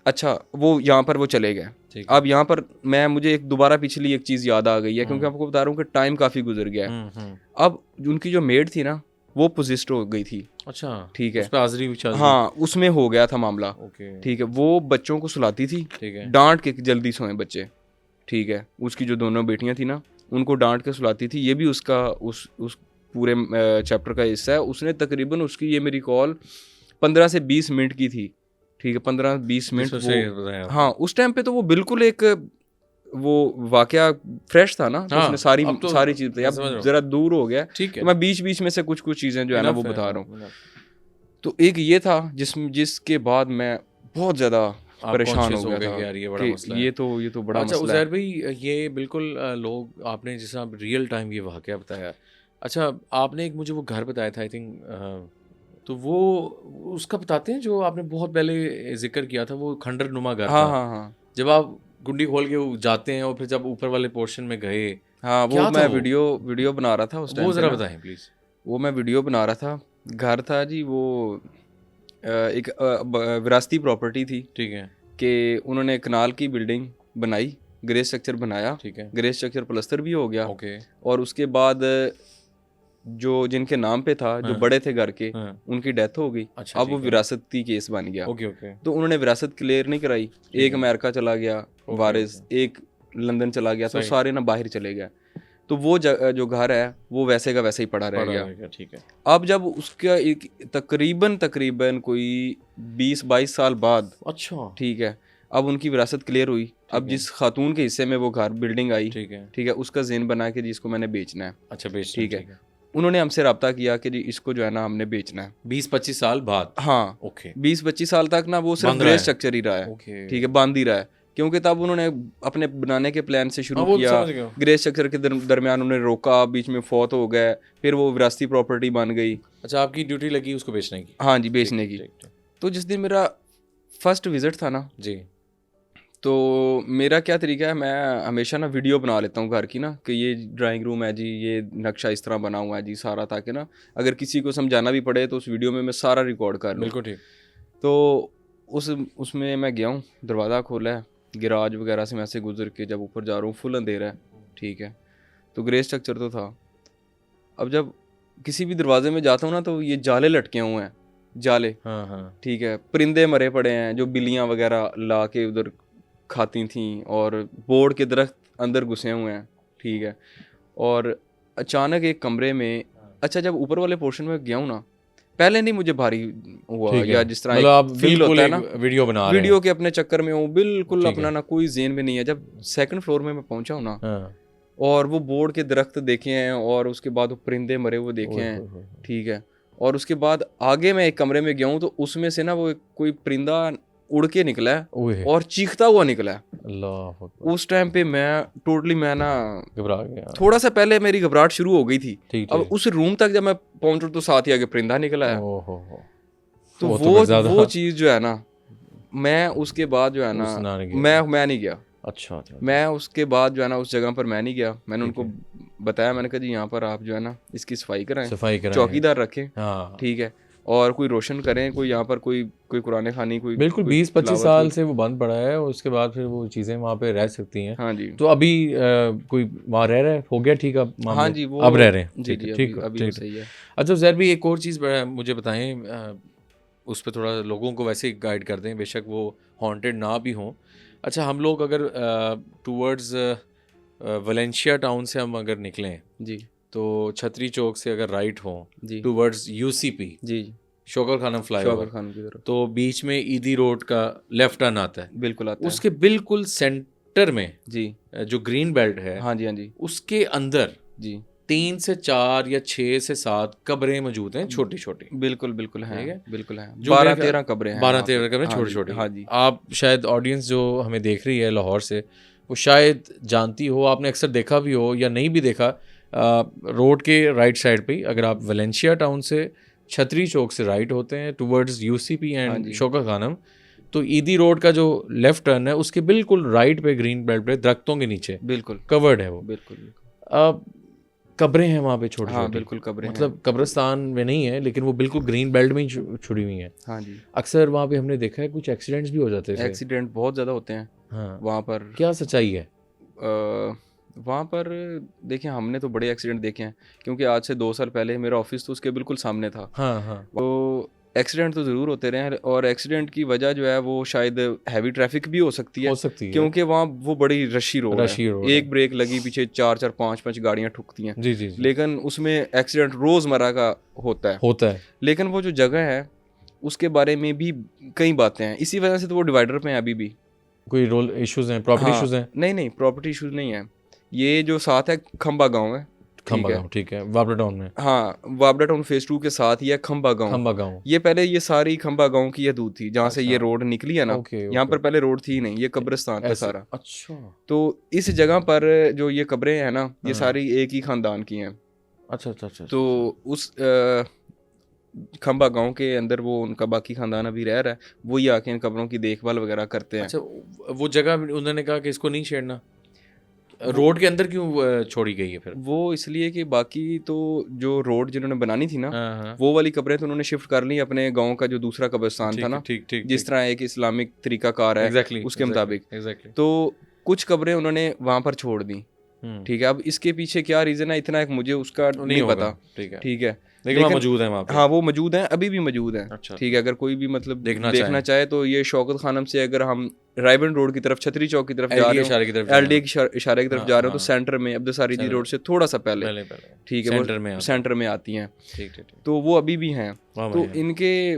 अच्छा वो यहाँ पर वो चले गए। ठीक है। अब यहाँ पर मुझे एक दोबारा पिछली एक चीज़ याद आ गई है, क्योंकि आपको बता रहा हूँ कि टाइम काफ़ी गुजर गया है। अब उनकी जो मेड थी ना, वो पोजेस्ड हो गई थी। अच्छा, ठीक है, उस पे हाजिरी भी चल रही। हाँ, उसमें हो गया था मामला। ओके। ठीक है, वो बच्चों को सुलाती थी, ठीक है। डांट के जल्दी सोए बच्चे, ठीक है। उसकी जो दोनों बेटियां थी ना, उनको डांट के सुलाती थी। ये भी उसका उस पूरे चैप्टर का हिस्सा है। उसने तकरीबन उसकी ये मेरी कॉल 15 से 20 मिनट की थी, ठीक है, 15-20 मिनट वो, हाँ, उस टाइम पे तो वो बिल्कुल एक वो वाकया फ्रेश था ना, तो हाँ, उसने सारी तो सारी चीज़ बताई। अब जरा दूर हो गया, ठीक है, तो मैं बीच बीच में से कुछ कुछ चीज़ें जो है ना वो बता रहा हूँ। तो एक ये था जिसके बाद मैं बहुत ज़्यादा परेशान हो गया था यार, ये बड़ा मसला है। ये तो बड़ा अच्छा मसला है। उज़ैर भाई, ये बिल्कुल लोग, आपने जैसा रियल टाइम ये वाक़या बताया। अच्छा आपने एक मुझे वो घर बताया था, आई थिंक, तो वो उसका बताते हैं जो आपने बहुत पहले जिक्र किया था, वो खंडर नुमा घर हाँ था। हाँ हाँ जब आप गुंडी खोल के जाते हैं और फिर जब ऊपर वाले पोर्शन में गए, हाँ, वो क्या था मैं वो? वीडियो बना रहा था उस टाइम वो पे ज़रा ना। बताएं प्लीज़। वो मैं वीडियो बना रहा था, घर था जी वो, एक विरासती प्रॉपर्टी थी ठीक है। कि उन्होंने कनाल की बिल्डिंग बनाई, ग्रे स्ट्रक्चर बनाया, ठीक है। ग्रे स्ट्रक्चर प्लस्तर भी हो गया। ओके। और उसके बाद जो जिनके नाम पे था, जो हाँ, बड़े थे घर के, हाँ। उनकी डेथ हो गई। अच्छा, अब वो ठीक है। विरासती केस बन गया। Okay, okay. तो उन्होंने विरासत क्लियर नहीं कराई। एक है। अमेरिका चला गया ओके, वारिस, एक लंदन चला गया, तो सही। सारे ना बाहर चले गए। तो वो जो घर है वो वैसे का वैसे ही पड़ा रह गया। ठीक है। अब जब उसका एक तकरीबन कोई 20-22 साल बाद, अच्छा, ठीक है, अब उनकी विरासत क्लियर हुई। अब है। जिस खातून के हिस्से में वो घर बिल्डिंग आई, ठीक है। ठीक है, उसका ज़ेन बना के जी इसको मैंने बेचना है। अच्छा बेचना, ठीक है। उन्होंने हमसे रब्ता किया कि जी इसको जो है ना हमने बेचना है। 20-25 साल बाद। हाँ, ओके। 20-25 साल तक ना वो सिर्फ बंद रहा ग्रे है। स्ट्रक्चर ही रहा है, ओके। ठीक है, बंद ही रहा है। क्योंकि तब उन्होंने अपने बनाने के प्लान से शुरू हाँ, वो किया, समझ गया। ग्रे स्ट्रक्चर के दरमियान उन्होंने रोका, बीच में फौत हो गए, फिर वो विरासती प्रॉपर्टी बन गई। अच्छा आपकी ड्यूटी लगी उसको बेचने की? हाँ जी, बेचने की। ठीक। तो जिस दिन मेरा फर्स्ट विजिट था ना, जी। तो मेरा क्या तरीका है, मैं हमेशा ना वीडियो बना लेता हूँ घर की ना, कि ये ड्राइंग रूम है जी, ये नक्शा इस तरह बना हुआ है जी सारा, ताकि ना अगर किसी को समझाना भी पड़े तो उस वीडियो में मैं सारा रिकॉर्ड कर लूँ। बिल्कुल ठीक। तो उसमें मैं गया हूँ, दरवाज़ा खोला है, गिराज वगैरह से मैं से गुजर के जब ऊपर जा रहा हूँ, फुल अंधेरा है, ठीक है। तो ग्रे स्ट्रक्चर तो था। अब जब किसी भी दरवाजे में जाता हूँ ना, तो ये जाले लटके हुए हैं, जाले, हाँ। ठीक है, परिंदे मरे पड़े हैं, जो बिल्लियाँ वगैरह ला के उधर खाती थीं, और बोर्ड के दरख्त अंदर घुसे हुए हैं, ठीक है। और अचानक एक कमरे में, अच्छा जब ऊपर वाले पोर्शन में गया हूँ ना, पहले नहीं मुझे भारी हुआ, या जिस तरह मतलब आप फील होता है ना, वीडियो बना रहे हैं, वीडियो के अपने चक्कर में हूँ, बिल्कुल ठीक अपना है। ना कोई जेन में नहीं है। जब सेकंड फ्लोर में मैं पहुंचा हूँ ना, हाँ। और वो बोर्ड के दरख्त देखे हैं, और उसके बाद वो परिंदे मरे हुए देखे ओए हैं, होए होए। ठीक है। और उसके बाद आगे मैं एक कमरे में गया हूँ तो उसमें से ना वो कोई परिंदा उड़ के निकला है ओए और चीखता हुआ निकला है। अल्लाह अकबर, उस टाइम पे मैं ना घबरा गया। थोड़ा सा पहले मेरी घबराहट शुरू हो गई थी। ठीक अब ठीक। उस रूम तक जब मैं पहुंचूं तो साथ ही आगे परिंदा निकला है। ओहो हो, तो वो तो फिर ज़्यादा वो चीज़ जो है ना, मैं उसके बाद जो है ना, उस ना नहीं गया। मैं नहीं गया। अच्छा अच्छा। मैं उसके बाद जो है ना उस जगह पर मैं नहीं गया। मैंने ठीक उनको बताया, मैंने कहा जी यहाँ पर आप जो है ना इसकी सफाई कराएं, सफाई कराएं। चौकीदार रखें, हाँ ठीक है, और कोई रोशन करें, कोई यहाँ पर कोई कोई कुरान खानी, कोई बिल्कुल, कोई 20-25 तिलावत, साल कोई। से वो बंद पड़ा है, उसके बाद फिर वो चीज़ें वहाँ पे रह सकती हैं। हाँ जी, तो अभी कोई वहाँ रह रहा है, हो गया ठीक अब हाँ मामले? जी, वो अब रह रहे हैं, जी ठीक जी है, अभी ठीक है, अभी वो ठीक है। सही है। अच्छा ज़ैर भी एक और चीज़ मुझे बताएं, उस पर थोड़ा लोगों को वैसे ही गाइड कर दें, बेशक वो हॉन्टेड ना भी हों। अच्छा, हम लोग अगर टूवर्ड्स वलेंशिया टाउन से हम अगर निकलें जी तो छतरी चौक से अगर राइट हों जी टूवर्ड्स यूसीपी, जी शौकत खानम शौकत फ्लाईओवर, खान की तरफ तो बीच में ईदी रोड का लेफ्ट टर्न आता है, बिल्कुल आता है। उसके बिल्कुल सेंटर में जी जो ग्रीन बेल्ट है, हाँ जी, हाँ जी उसके अंदर जी 3 से 4 या 6 से 7 कब्रें मौजूद हैं, छोटी छोटी। बिल्कुल बिल्कुल है, ठीक है, बिल्कुल है। जो मेरे 12-13 कब्रें हैं 12 वहाँ पे। 13 कब्रें हाँ छोटी जी, छोटी। हाँ जी, आप शायद ऑडियंस जो हमें देख रही है लाहौर से, वो शायद जानती हो, आपने अक्सर देखा भी हो या नहीं भी देखा। रोड के राइट साइड पे ही अगर आप वलेंशिया टाउन से छतरी चौक से राइट होते हैं टूवर्ड्स यूसीपी हाँ एंड जी। शौकत खानम, तो ईदी रोड का जो लेफ्ट टर्न है उसके बिल्कुल राइट पे ग्रीन बेल्ट पे दरख्तों के नीचे बिल्कुल कवर्ड है वो। बिल्कुल बिल्कुल। अब कब्रें हैं वहाँ पे छोटी हाँ छोटी, बिल्कुल कब्रें हैं। मतलब कब्रिस्तान में नहीं है लेकिन वो बिल्कुल ग्रीन बेल्ट में ही छुड़ी हुई हैं। हाँ जी, अक्सर वहाँ पे हमने देखा है कुछ एक्सीडेंट्स भी हो जाते थे। एक्सीडेंट बहुत ज़्यादा होते हैं हाँ, वहाँ पर। क्या सच्चाई है? वहाँ पर देखिए हमने तो बड़े एक्सीडेंट देखे हैं, क्योंकि आज से 2 साल पहले मेरा ऑफिस तो उसके बिल्कुल सामने था। हाँ हाँ, तो एक्सीडेंट तो ज़रूर होते रहे हैं, और एक्सीडेंट की वजह जो है वो शायद हैवी ट्रैफिक भी हो सकती है, हो सकती है, क्योंकि वहाँ वो बड़ी रशी रोड है। रशी रोड है। एक ब्रेक लगी पीछे 4-4 5-5 गाड़ियाँ ठुकती हैं, जी जी जी, लेकिन उसमें एक्सीडेंट रोज़मर्रा का होता है। लेकिन वो जो जगह है उसके बारे में भी कई बातें हैं, इसी वजह से तो वो डिवाइडर पे हैं अभी भी। कोई रोल इश्यूज हैं, प्रॉपर्टी हाँ, इश्यूज हैं? नहीं प्रॉपर्टी इशूज़ नहीं है। ये जो साथ है खंबा गाँव है, ठीक खंबा है। गाँव, ठीक है, वापड़ा टाउन में। हाँ, वाबड़ा टाउन फेज़ 2 के साथ ही है खंबा गाँव। खंबा गाँव, ये पहले ये सारी खंबा गाँव की हदूद थी, जहाँ से ये अच्छा, रोड निकली है ना। ओके यहाँ ओके, पर पहले रोड थी ही नहीं, ये कब्रिस्तान था ऐसे, सारा। अच्छा तो इस जगह पर जो ये कब्रें हैं ना, ये हाँ, सारी एक ही ख़ानदान की हैं। अच्छा अच्छा अच्छा, तो उस खंबा गाँव के अंदर वो उनका बाकी ख़ानदान अभी रह रहा है, वही आके इन कब्रों की देखभाल वगैरह करते हैं। अच्छा, वो जगह उन्होंने कहा कि इसको नहीं छेड़ना, वो रोड के अंदर क्यों छोड़ी गई है फिर? वो इसलिए कि बाकी तो जो रोड जिन्होंने बनानी थी ना, हाँ हाँ, वो वाली कब्रें तो उन्होंने शिफ्ट कर ली अपने गाँव का जो दूसरा कब्रिस्तान था ठीक ना, ठीक ठीक, जिस तरह एक इस्लामिक तरीक़ाकार है एग्जैक्टली उसके मुताबिक। एग्जैक्टली, तो कुछ कब्रें उन्होंने वहाँ पर छोड़ दी, ठीक है। अब इसके पीछे क्या रीज़न है, इतना एक मुझे उसका नहीं होगा, पता, ठीक है, है। लेकिन वहाँ मौजूद है वहाँ पे। हाँ, वो मौजूद हैं, अभी भी मौजूद हैं, अच्छा, ठीक है। अगर कोई भी मतलब देखना देखना चाहे तो ये शौकत खानम से अगर हम रायबन रोड की तरफ, छतरी चौक की तरफ जा रहे हो, इशारे की तरफ जा रहे एलडी के इशारे की तरफ हाँ, जा रहे हो, तो हाँ, सेंटर में अब्दुलसारी दी सेंटर रोड से थोड़ा सा पहले, पहले पहले, ठीक है, सेंटर में वो आता है। सेंटर में आती हैं। ठीक ठीक ठीक, तो वो अभी भी हैं। वहाँ तो वहीं है। इनके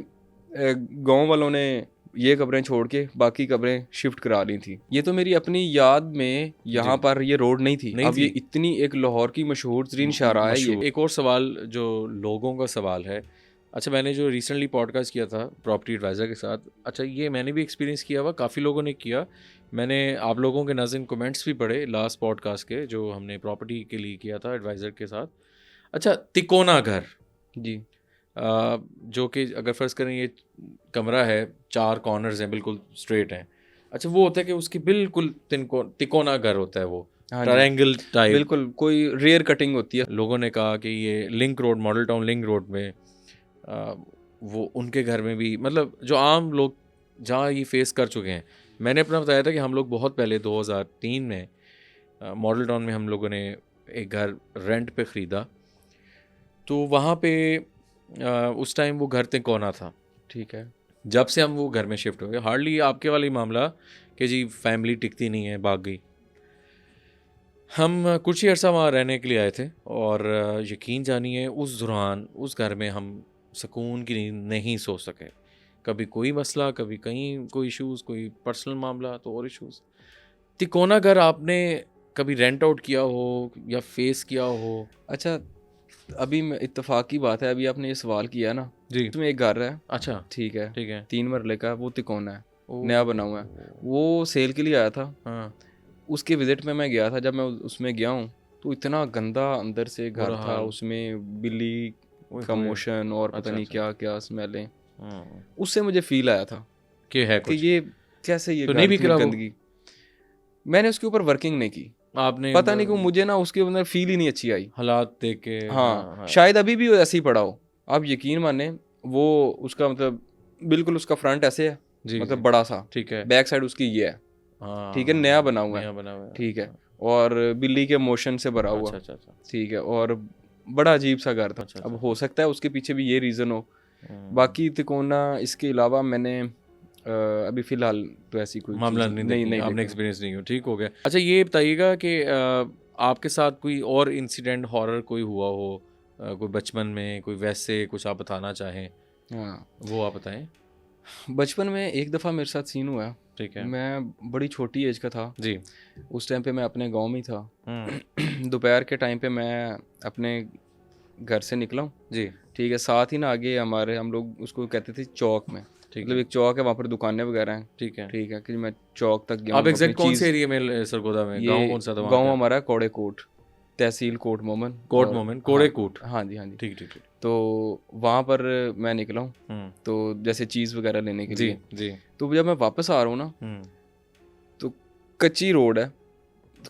गांव वालों ने ये कब्रें छोड़ के बाकी कब्रें शिफ्ट करा ली थी। ये तो मेरी अपनी याद में यहाँ जी। पर ये रोड नहीं थी। नहीं अब ये थी। इतनी एक लाहौर की मशहूर तरीन शाहराह है ये। मशहूर। एक और सवाल जो लोगों का सवाल है, अच्छा मैंने जो रिसेंटली पॉडकास्ट किया था प्रॉपर्टी एडवाइज़र के साथ, अच्छा ये मैंने भी एक्सपीरियंस किया हुआ, काफ़ी लोगों ने किया, मैंने आप लोगों के नाज़रीन कमेंट्स भी पढ़े लास्ट पॉडकास्ट के जो हमने प्रॉपर्टी के लिए किया था एडवाइज़र के साथ। अच्छा, तिकोना घर, जी जो कि अगर फ़र्ज़ करें ये कमरा है, 4 कॉर्नर्स हैं, बिल्कुल स्ट्रेट हैं। अच्छा, वो होता है कि उसकी बिल्कुल तिकोना घर होता है वो, हाँ जी, ट्रायंगल टाइप। बिल्कुल कोई रेयर कटिंग होती है। लोगों ने कहा कि ये link road, model town link road में वो उनके घर में भी, मतलब जो आम लोग जहाँ ये फेस कर चुके हैं। मैंने अपना बताया था कि हम लोग बहुत पहले 2003 में मॉडल टाउन में हम लोगों ने एक घर रेंट पे ख़रीदा, तो वहाँ पे उस टाइम वो घर तिकोना था, ठीक है। जब से हम वो घर में शिफ्ट हो गए, हार्डली आपके वाली मामला कि जी फैमिली टिकती नहीं है, भाग गई। हम कुछ ही अर्सा वहाँ रहने के लिए आए थे और यकीन जानिए उस दौरान उस घर में हम सुकून की नींद नहीं सो सके। कभी कोई मसला, कभी कहीं कोई इश्यूज़, कोई पर्सनल मामला तो और इश्यूज़। तिकोना घर आपने कभी रेंट आउट किया हो या फेस किया हो? अच्छा, अभी इत्तेफाक की बात है, अभी आपने ये सवाल किया ना, जी। इसमें एक घर है, अच्छा, ठीक है, ठीक है। 3 मरले का, वो तिकोना है, ओह! नया बना हुआ है, वो सेल के लिए आया था। हाँ, उसके विजिट में मैं गया था, जब मैं उसमें गया हूँ तो इतना गंदा अंदर से घर बुरा था, हाल। उसमें बिल्ली का ओए होए! मोशन और पता अच्छा, नहीं अच्छा। क्या क्या स्मेलें। हाँ, उससे मुझे फील आया था कि है कि कुछ। ये कैसे ये तो नहीं घर बिक इतनी रहा वो? गंदगी। मैंने उसके ऊपर वर्किंग नहीं की, आपने पता नहीं क्यों मुझे ना उसके अंदर फील ही नहीं अच्छी आई। हालात देख के हाँ, हाँ। शायद अभी भी वो ऐसे ही पड़ा हो। आप यकीन माने, वो उसका मतलब बिल्कुल उसका फ्रंट ऐसे है, जी, मतलब जी। बड़ा सा, ठीक है। बैक साइड उसकी ये है, ठीक है, नया बना हुआ है, नया बना हुआ है। ठीक है, और बिल्ली के मोशन से भरा हुआ, अच्छा, अच्छा, अच्छा। ठीक है, और बड़ा अजीब सा घर था। अच्छा, अब अच्छा। हो सकता है उसके पीछे भी ये रीज़न हो। हम्म, बाकी तिकोना इसके अलावा मैंने अभी फ़िलहाल तो ऐसी कोई मामला चीज़ नहीं नहीं देखी, नहीं आपने देखी। एक्सपीरियंस नहीं हो, ठीक हो गया। अच्छा ये बताइएगा कि आपके साथ कोई और इंसिडेंट हॉरर कोई हुआ हो कोई बचपन में, कोई वैसे कुछ आप बताना चाहें, हाँ, वो आप बताएं। बचपन में एक दफ़ा मेरे साथ सीन हुआ। ठीक है। मैं बड़ी छोटी एज का था, जी। उस टाइम पे मैं अपने गांव में ही था। हम्म। दोपहर के टाइम पे मैं अपने घर से निकला हूँ, जी। ठीक है, साथ ही ना आगे हमारे, हम लोग उसको कहते थे चौक में, ठीक मतलब है। एक चौक है, वहाँ पर दुकानें वगैरह हैं, ठीक है। ठीक है, कि मैं चौक तक गया आप हूँ अपनी एग्जैक्ट कौन से चीज़। एरिया में सरगोदा में, गांव ये कौन सा था वहाँ गांव का? हमारा कौड़े कोट, तहसील कोट मोमन, कोट और मोमेंट, हाँ, कोड़े कोट। हाँ जी हाँ जी। ठीक ठीक ठीक। तो वहाँ पर मैं निकला हूँ, हम्म। तो जैसे चीज़ वगैरह लेने के जी लिए, जी। तो जब मैं वापस आ रहा हूँ ना, हम्म। तो कच्ची रोड है,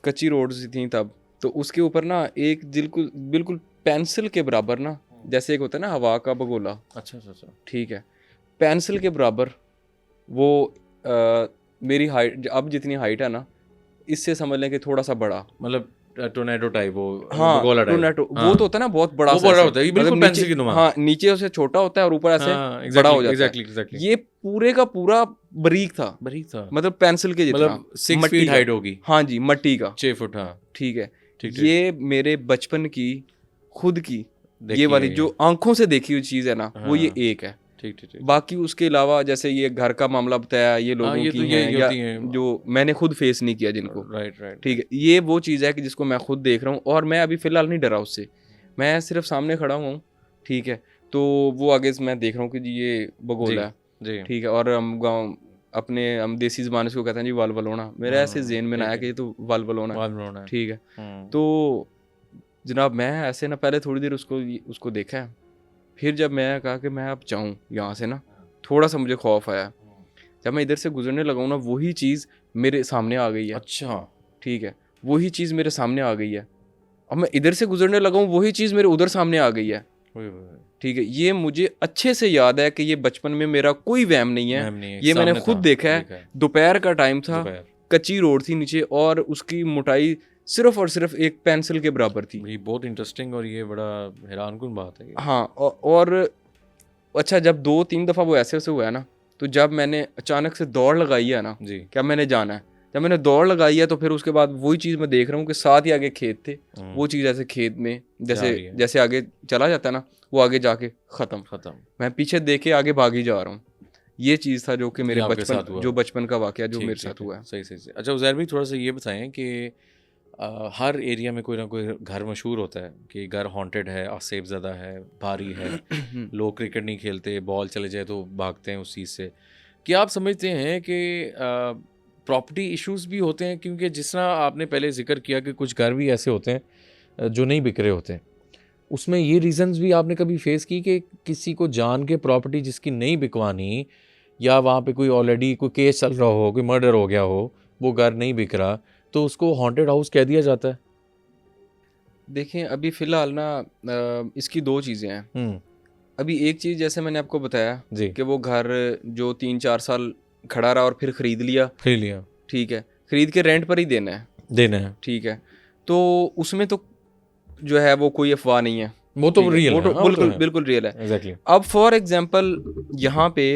कच्ची रोड सी थी तब, तो उसके ऊपर ना एक बिल्कुल बिल्कुल पेंसिल के बराबर ना, जैसे एक होता है ना हवा का भगोला, अच्छा अच्छा अच्छा। ठीक है, पेंसिल के बराबर वो मेरी हाइट, अब जितनी हाइट है ना, इससे समझ लें कि थोड़ा सा बड़ा। मतलब टोर्नेडो टाइप, वो हाँ, भगोला टाइप। टोर्नेडो हाँ, वो तो होता है ना बहुत बड़ा वो सा बड़ा ऐसे, होता है, ये मतलब बिल्कुल नीचे, पेंसिल की नुमा। हाँ नीचे उसे छोटा होता है और ऊपर ऐसे हाँ, बड़ा एग्जैक्टली हो जाता एग्जैक्टली है। एग्जैक्टली। ये पूरे का पूरा बारीक था, बरीक था, मतलब पेंसिल के जितना, मतलब 6 मट्टी फीट का, हाइट होगी। हाँ जी, मट्टी का, 6 फुट, हाँ। ठीक है। ठीक ठीक। ये मेरे बचपन की खुद की, ये देखिए वाली जो आंखों से देखी हुई चीज़ है ना, वो ये हाँ, एक है। ठीक ठीक ठीक। बाकी उसके अलावा जैसे ये घर का मामला बताया, ये हाँ, लोगों ये की तो हैं, ये या होती हैं। जो मैंने खुद फेस नहीं किया जिनको, राइट राइट। ठीक है, ये वो चीज़ है कि जिसको मैं खुद देख रहा हूँ, और मैं अभी फ़िलहाल नहीं डरा उससे, मैं सिर्फ सामने खड़ा हूँ, ठीक है, तो वो आगे से मैं देख रहा हूँ कि जी ये जी बगोला है, जी। ठीक है, और हम गाँव अपने हम देसी ज़बान से उसको कहते हैं जी वाल वलोना, मेरे ऐसे ज़हन में ना आया ठीक कि है। ये तो वाल वलोना है, वाल बनाना है। ठीक है। हम्म। तो जनाब मैं ऐसे ना पहले थोड़ी देर उसको देखा है, फिर जब मैं कहा कि मैं अब जाऊँ यहाँ से ना, थोड़ा सा मुझे खौफ आया। जब मैं इधर से गुजरने लगा हूँ ना, वही चीज़ मेरे सामने आ गई है, अच्छा। ठीक है, वही चीज़ मेरे सामने आ गई है। अब मैं इधर से गुजरने लगा हूँ, वही चीज़ मेरे उधर सामने आ गई है, ओए होए, ठीक है। ये मुझे अच्छे से याद है कि ये बचपन में मेरा कोई वहम नहीं है, मैम नहीं है, ये मैंने सामने खुद था, देखा है। दोपहर का टाइम था, दोपहर। कच्ची रोड थी नीचे, और उसकी मोटाई सिर्फ और सिर्फ एक पेंसिल के बराबर थी। ये बहुत इंटरेस्टिंग और ये बड़ा हैरानकुन बात है ये। हाँ, और अच्छा, जब 2-3 दफ़ा वो ऐसे हुआ है ना, तो जब मैंने अचानक से दौड़ लगाई है ना, जी। क्या मैंने जाना है, जब मैंने दौड़ लगाई है, तो फिर उसके बाद वही चीज़ मैं देख रहा हूँ कि साथ ही आगे खेत थे, वो चीज़ ऐसे खेत में जा जैसे रही है। जैसे आगे चला जाता है ना, वो आगे जाके ख़त्म, खत्म। मैं पीछे देख के आगे भाग ही जा रहा हूँ। ये चीज़ था जो कि मेरे ये आपके साथ हुआ। बचपन का वाक़या जो ठीक, मेरे ठीक, साथ हुआ है। सही सही सही। अच्छा उज़ैर भाई, थोड़ा सा ये बताएं कि हर एरिया में कोई ना कोई घर मशहूर होता है कि घर हॉन्टेड है, आसेब ज़दा है, भारी है, लोग क्रिकेट नहीं खेलते, बॉल चले जाए तो भागते हैं उस चीज़ से। क्या आप समझते हैं कि प्रॉपर्टी इश्यूज़ भी होते हैं? क्योंकि जिस तरह आपने पहले जिक्र किया कि कुछ घर भी ऐसे होते हैं जो नहीं बिक रहे होते हैं, उसमें ये रीज़न्स भी आपने कभी फेस की कि किसी को जान के प्रॉपर्टी जिसकी नहीं बिकवानी, या वहाँ पे कोई ऑलरेडी कोई केस चल रहा हो, कोई मर्डर हो गया हो, वो घर नहीं बिक रहा, तो उसको हॉन्टेड हाउस कह दिया जाता है? देखें, अभी फ़िलहाल ना इसकी 2 चीज़ें हैं। अभी एक चीज़ जैसे मैंने आपको बताया जी। कि वो घर जो 3-4 साल खड़ा रहा और फिर ख़रीद लिया, खरीद लिया, ठीक है, ख़रीद के रेंट पर ही देना है, देना है, ठीक है, तो उसमें तो जो है वो कोई अफवाह नहीं है, वो तो ठीक है, रियल वो है। तो हाँ, वो तो बिल्कुल है। बिल्कुल रियल है। एग्जैक्टली। अब फॉर एग्जांपल यहाँ पे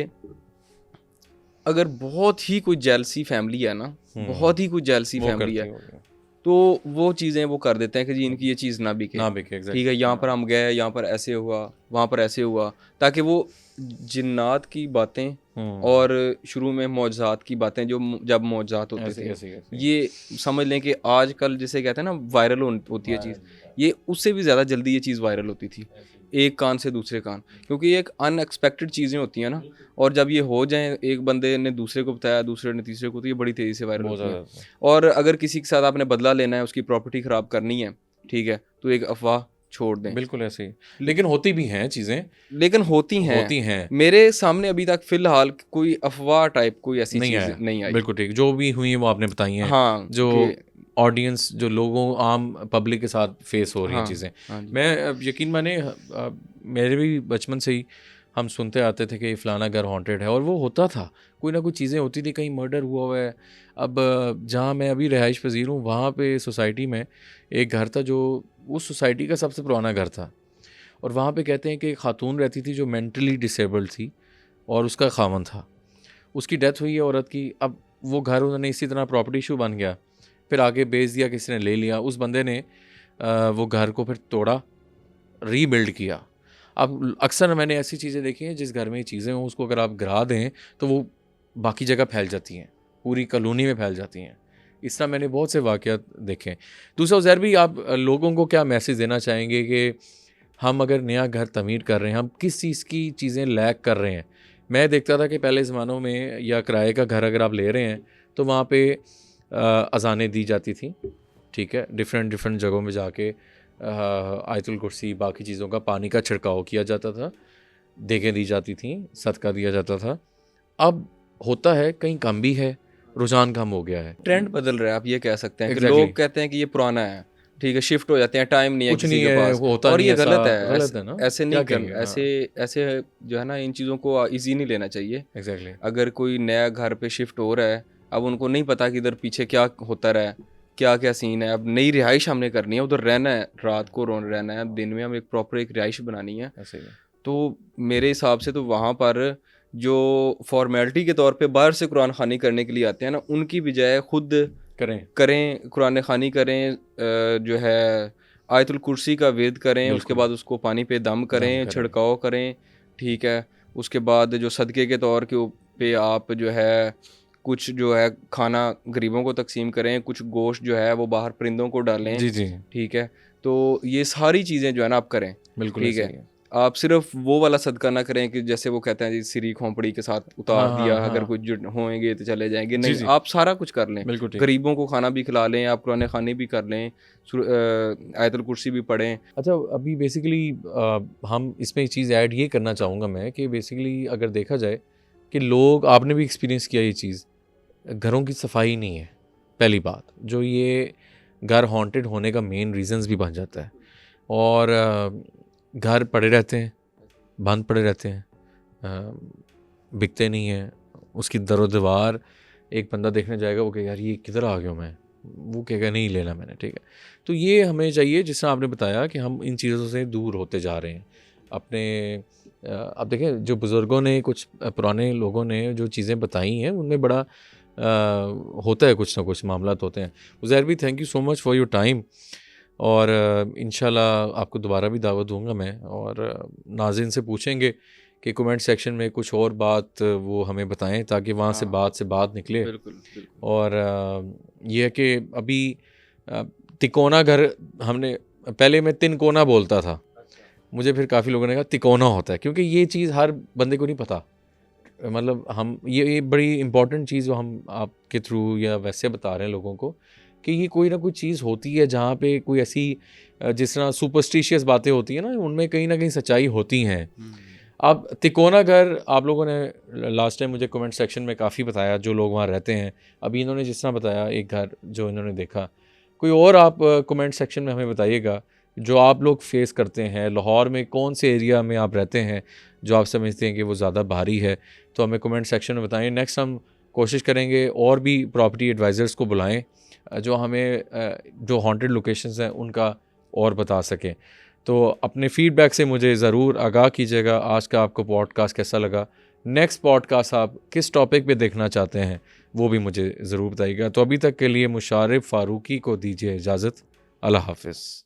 अगर बहुत ही कोई जेलसी फैमिली है ना, बहुत ही कोई जेलसी वो फैमिली करती है, होगी। तो वो चीज़ें वो कर देते हैं कि जी इनकी ये चीज़ ना बिके, ना बिके, ठीक है, यहाँ पर हम गए, यहाँ पर ऐसे हुआ, वहाँ पर ऐसे हुआ, ताकि वो जिन्नात की बातें और शुरू में मौजज़ात की बातें, जो जब मौजज़ात होते थे, ऐसी ये समझ लें कि आजकल जिसे कहते हैं ना वायरल होती है चीज़, ये उससे भी ज़्यादा जल्दी ये चीज़ वायरल होती थी, एक कान से दूसरे कान, क्योंकि ये एक अनएक्सपेक्टेड चीज़ें होती हैं ना, और जब ये हो जाएँ, एक बंदे ने दूसरे को बताया, दूसरे ने तीसरे को, तो ये बड़ी तेज़ी से वायरल बहुत होती हैं। ज़्यादा। और अगर किसी के साथ आपने बदला लेना है, उसकी प्रॉपर्टी ख़राब करनी है, ठीक है, तो एक अफ़वाह छोड़ दें। बिल्कुल ऐसे ही, लेकिन होती भी हैं चीज़ें, लेकिन होती होती हैं। हैं। मेरे सामने अभी तक फ़िलहाल कोई अफ़वाह टाइप कोई ऐसी नहीं चीज़ आया, नहीं आई। बिल्कुल ठीक। जो भी हुई हैं वो आपने बताई हैं, हाँ, जो कि ऑडियंस, जो लोगों, आम पब्लिक के साथ फेस हो रही हैं हाँ, चीज़ें। हाँ जी। मैं यकीन माने, मेरे भी बचपन से ही हम सुनते आते थे कि फ़लाना घर हॉन्टेड है, और वो होता था, कोई ना कोई चीज़ें होती थी, कहीं मर्डर हुआ है। अब जहाँ मैं अभी रिहाइश पज़ीर हूँ, वहाँ पे सोसाइटी में एक घर था जो उस सोसाइटी का सबसे पुराना घर था, और वहाँ पे कहते हैं कि एक खातून रहती थी जो मेंटली डिसेबल्ड थी, और उसका खामन था। उसकी डेथ हुई है औरत की। अब वो घर उन्होंने इसी तरह प्रॉपर्टी इशू बन गया, फिर आगे बेच दिया, किसी ने ले लिया, उस बंदे ने वो घर को फिर तोड़ा, रीबिल्ड किया। अब अक्सर मैंने ऐसी चीज़ें देखी हैं, जिस घर में ये चीज़ें हों, उसको अगर आप गिरा दें तो वो बाकी जगह फैल जाती हैं, पूरी कॉलोनी में फैल जाती हैं। इस तरह मैंने बहुत से वाक़यात देखे हैं। दूसरा उज़ैर भी, आप लोगों को क्या मैसेज देना चाहेंगे कि हम अगर नया घर तमीर कर रहे हैं, हम किस चीज़ की चीज़ें लैक कर रहे हैं? मैं देखता था कि पहले ज़मानों में, या किराए का घर अगर आप ले रहे हैं, तो वहाँ पे अज़ानें दी जाती थी, ठीक है? डिफ़रेंट जगहों में जाके आयतुल कुर्सी, बाकी चीज़ों का, पानी का छिड़काव किया जाता था, देगें दी जाती थीं, सदका दिया जाता था। अब होता है, कहीं कम भी है, रुझान कम हो गया है। ट्रेंड बदल रहा है, आप ये कह सकते हैं कि एग्ज़ैक्टली। लोग कहते हैं कि ये पुराना है, ठीक है, शिफ्ट हो जाते हैं, टाइम नहीं है कुछ किसी नहीं के है, पास, वो होता और नहीं ये ऐसा, गलत है। गलत है ना? ऐसे क्या नहीं कहेंगे? कर, ऐसे ऐसे जो है ना, इन चीज़ों को ईज़ी नहीं लेना चाहिए। एग्ज़ैक्टली। अगर कोई नया घर पे शिफ्ट हो रहा है, अब उनको नहीं पता कि इधर पीछे क्या होता रहा है, क्या-क्या सीन है, अब नई रिहाइश हमने करनी है, उधर रहना है, रात को रहना है, दिन में हम एक प्रॉपर एक रिहाइश बनानी है। ऐसे ही है। तो मेरे हिसाब से तो वहाँ पर जो फॉर्मेलिटी के तौर पे बाहर से कुरान ख़ानी करने के लिए आते हैं ना, उनकी बजाय खुद करें, कुरान ख़ानी करें, जो है आयतुल कुर्सी का विर्द करें, उसके बिल्कुल। बाद उसको पानी पे दम दम करें, करें। छिड़काव करें, ठीक है। उसके बाद जो सदक़े के तौर के पे आप जो है कुछ जो है खाना गरीबों को तक़सीम करें, कुछ गोश्त जो है वो बाहर परिंदों को डालें, जी, जी। ठीक है। तो ये सारी चीज़ें जो है ना आप करें, बिल्कुल ठीक ऐसे है। ही है। आप सिर्फ वो वाला सदका ना करें कि जैसे वो कहते हैं जी, सिरी खोपड़ी के साथ उतार हाँ, दिया, हाँ, अगर हाँ। कुछ जो होएंगे तो चले जाएंगे, जी, नहीं, जी। आप सारा कुछ कर लें, बिल्कुल ठीक। गरीबों को खाना भी खिला लें, आप कुरान ख़ानी भी कर लें, आयतुल कुर्सी भी पढ़ें। अच्छा, अभी बेसिकली हम इसमें एक चीज़ ऐड ये करना चाहूँगा मैं, कि बेसिकली अगर देखा जाए कि लोग, आपने भी एक्सपीरियंस किया ये चीज़, घरों की सफाई नहीं है, पहली बात, जो ये घर हॉन्टेड होने का मेन रीज़न्स भी बन जाता है। और घर पड़े रहते हैं, बंद पड़े रहते हैं, बिकते नहीं हैं, उसकी दरो-दीवार एक बंदा देखने जाएगा, वो कहेगा यार ये किधर आ गया हूँ मैं, वो कहेगा नहीं लेना मैंने, ठीक है। तो ये हमें चाहिए, जिस तरह आपने बताया, कि हम इन चीज़ों से दूर होते जा रहे हैं अपने। अब देखें, जो बुज़ुर्गों ने, कुछ पुराने लोगों ने जो चीज़ें बताई हैं, उनमें बड़ा होता है, कुछ ना कुछ मामलात होते हैं। उज़ैर भी, thank you so much for your time, और इंशाल्लाह आपको दोबारा भी दावत दूंगा मैं, और नाज़रीन से पूछेंगे कि कमेंट सेक्शन में कुछ और बात वो हमें बताएं, ताकि वहाँ से बात निकले। बिल्कुल, बिल्कुल। और ये है कि अभी तिकोना घर, हमने पहले, मैं तिनकोना बोलता था, मुझे फिर काफ़ी लोगों ने कहा तिकोना होता है, क्योंकि ये चीज़ हर बंदे को नहीं पता। मतलब हम ये बड़ी इंपॉर्टेंट चीज़ जो हम आपके थ्रू या वैसे बता रहे हैं लोगों को, कि ये कोई ना कोई चीज़ होती है जहाँ पे कोई ऐसी, जिस तरह सुपरस्टिशियस बातें होती हैं ना, उनमें कहीं ना कहीं सच्चाई होती हैं। अब तिकोना घर, आप लोगों ने लास्ट टाइम मुझे कमेंट सेक्शन में काफ़ी बताया, जो लोग वहाँ रहते हैं। अभी इन्होंने जिस तरह बताया, एक घर जो इन्होंने देखा, कोई और आप कमेंट सेक्शन में हमें बताइएगा, जो आप लोग फेस करते हैं। लाहौर में कौन से एरिया में आप रहते हैं जो आप समझते हैं कि वो ज़्यादा भारी है, तो हमें कमेंट सेक्शन में बताएं। नेक्स्ट हम कोशिश करेंगे और भी प्रॉपर्टी एडवाइज़र्स को बुलाएं, जो हमें जो हॉन्टेड लोकेशंस हैं उनका और बता सकें। तो अपने फीडबैक से मुझे ज़रूर आगाह कीजिएगा। आज का आपको पॉडकास्ट कैसा लगा, नेक्स्ट पॉडकास्ट आप किस टॉपिक पे देखना चाहते हैं, वो भी मुझे ज़रूर बताइएगा। तो अभी तक के लिए मुशारिफ फ़ारूकी को दीजिए इजाज़त। अल्लाह हाफ़िज़।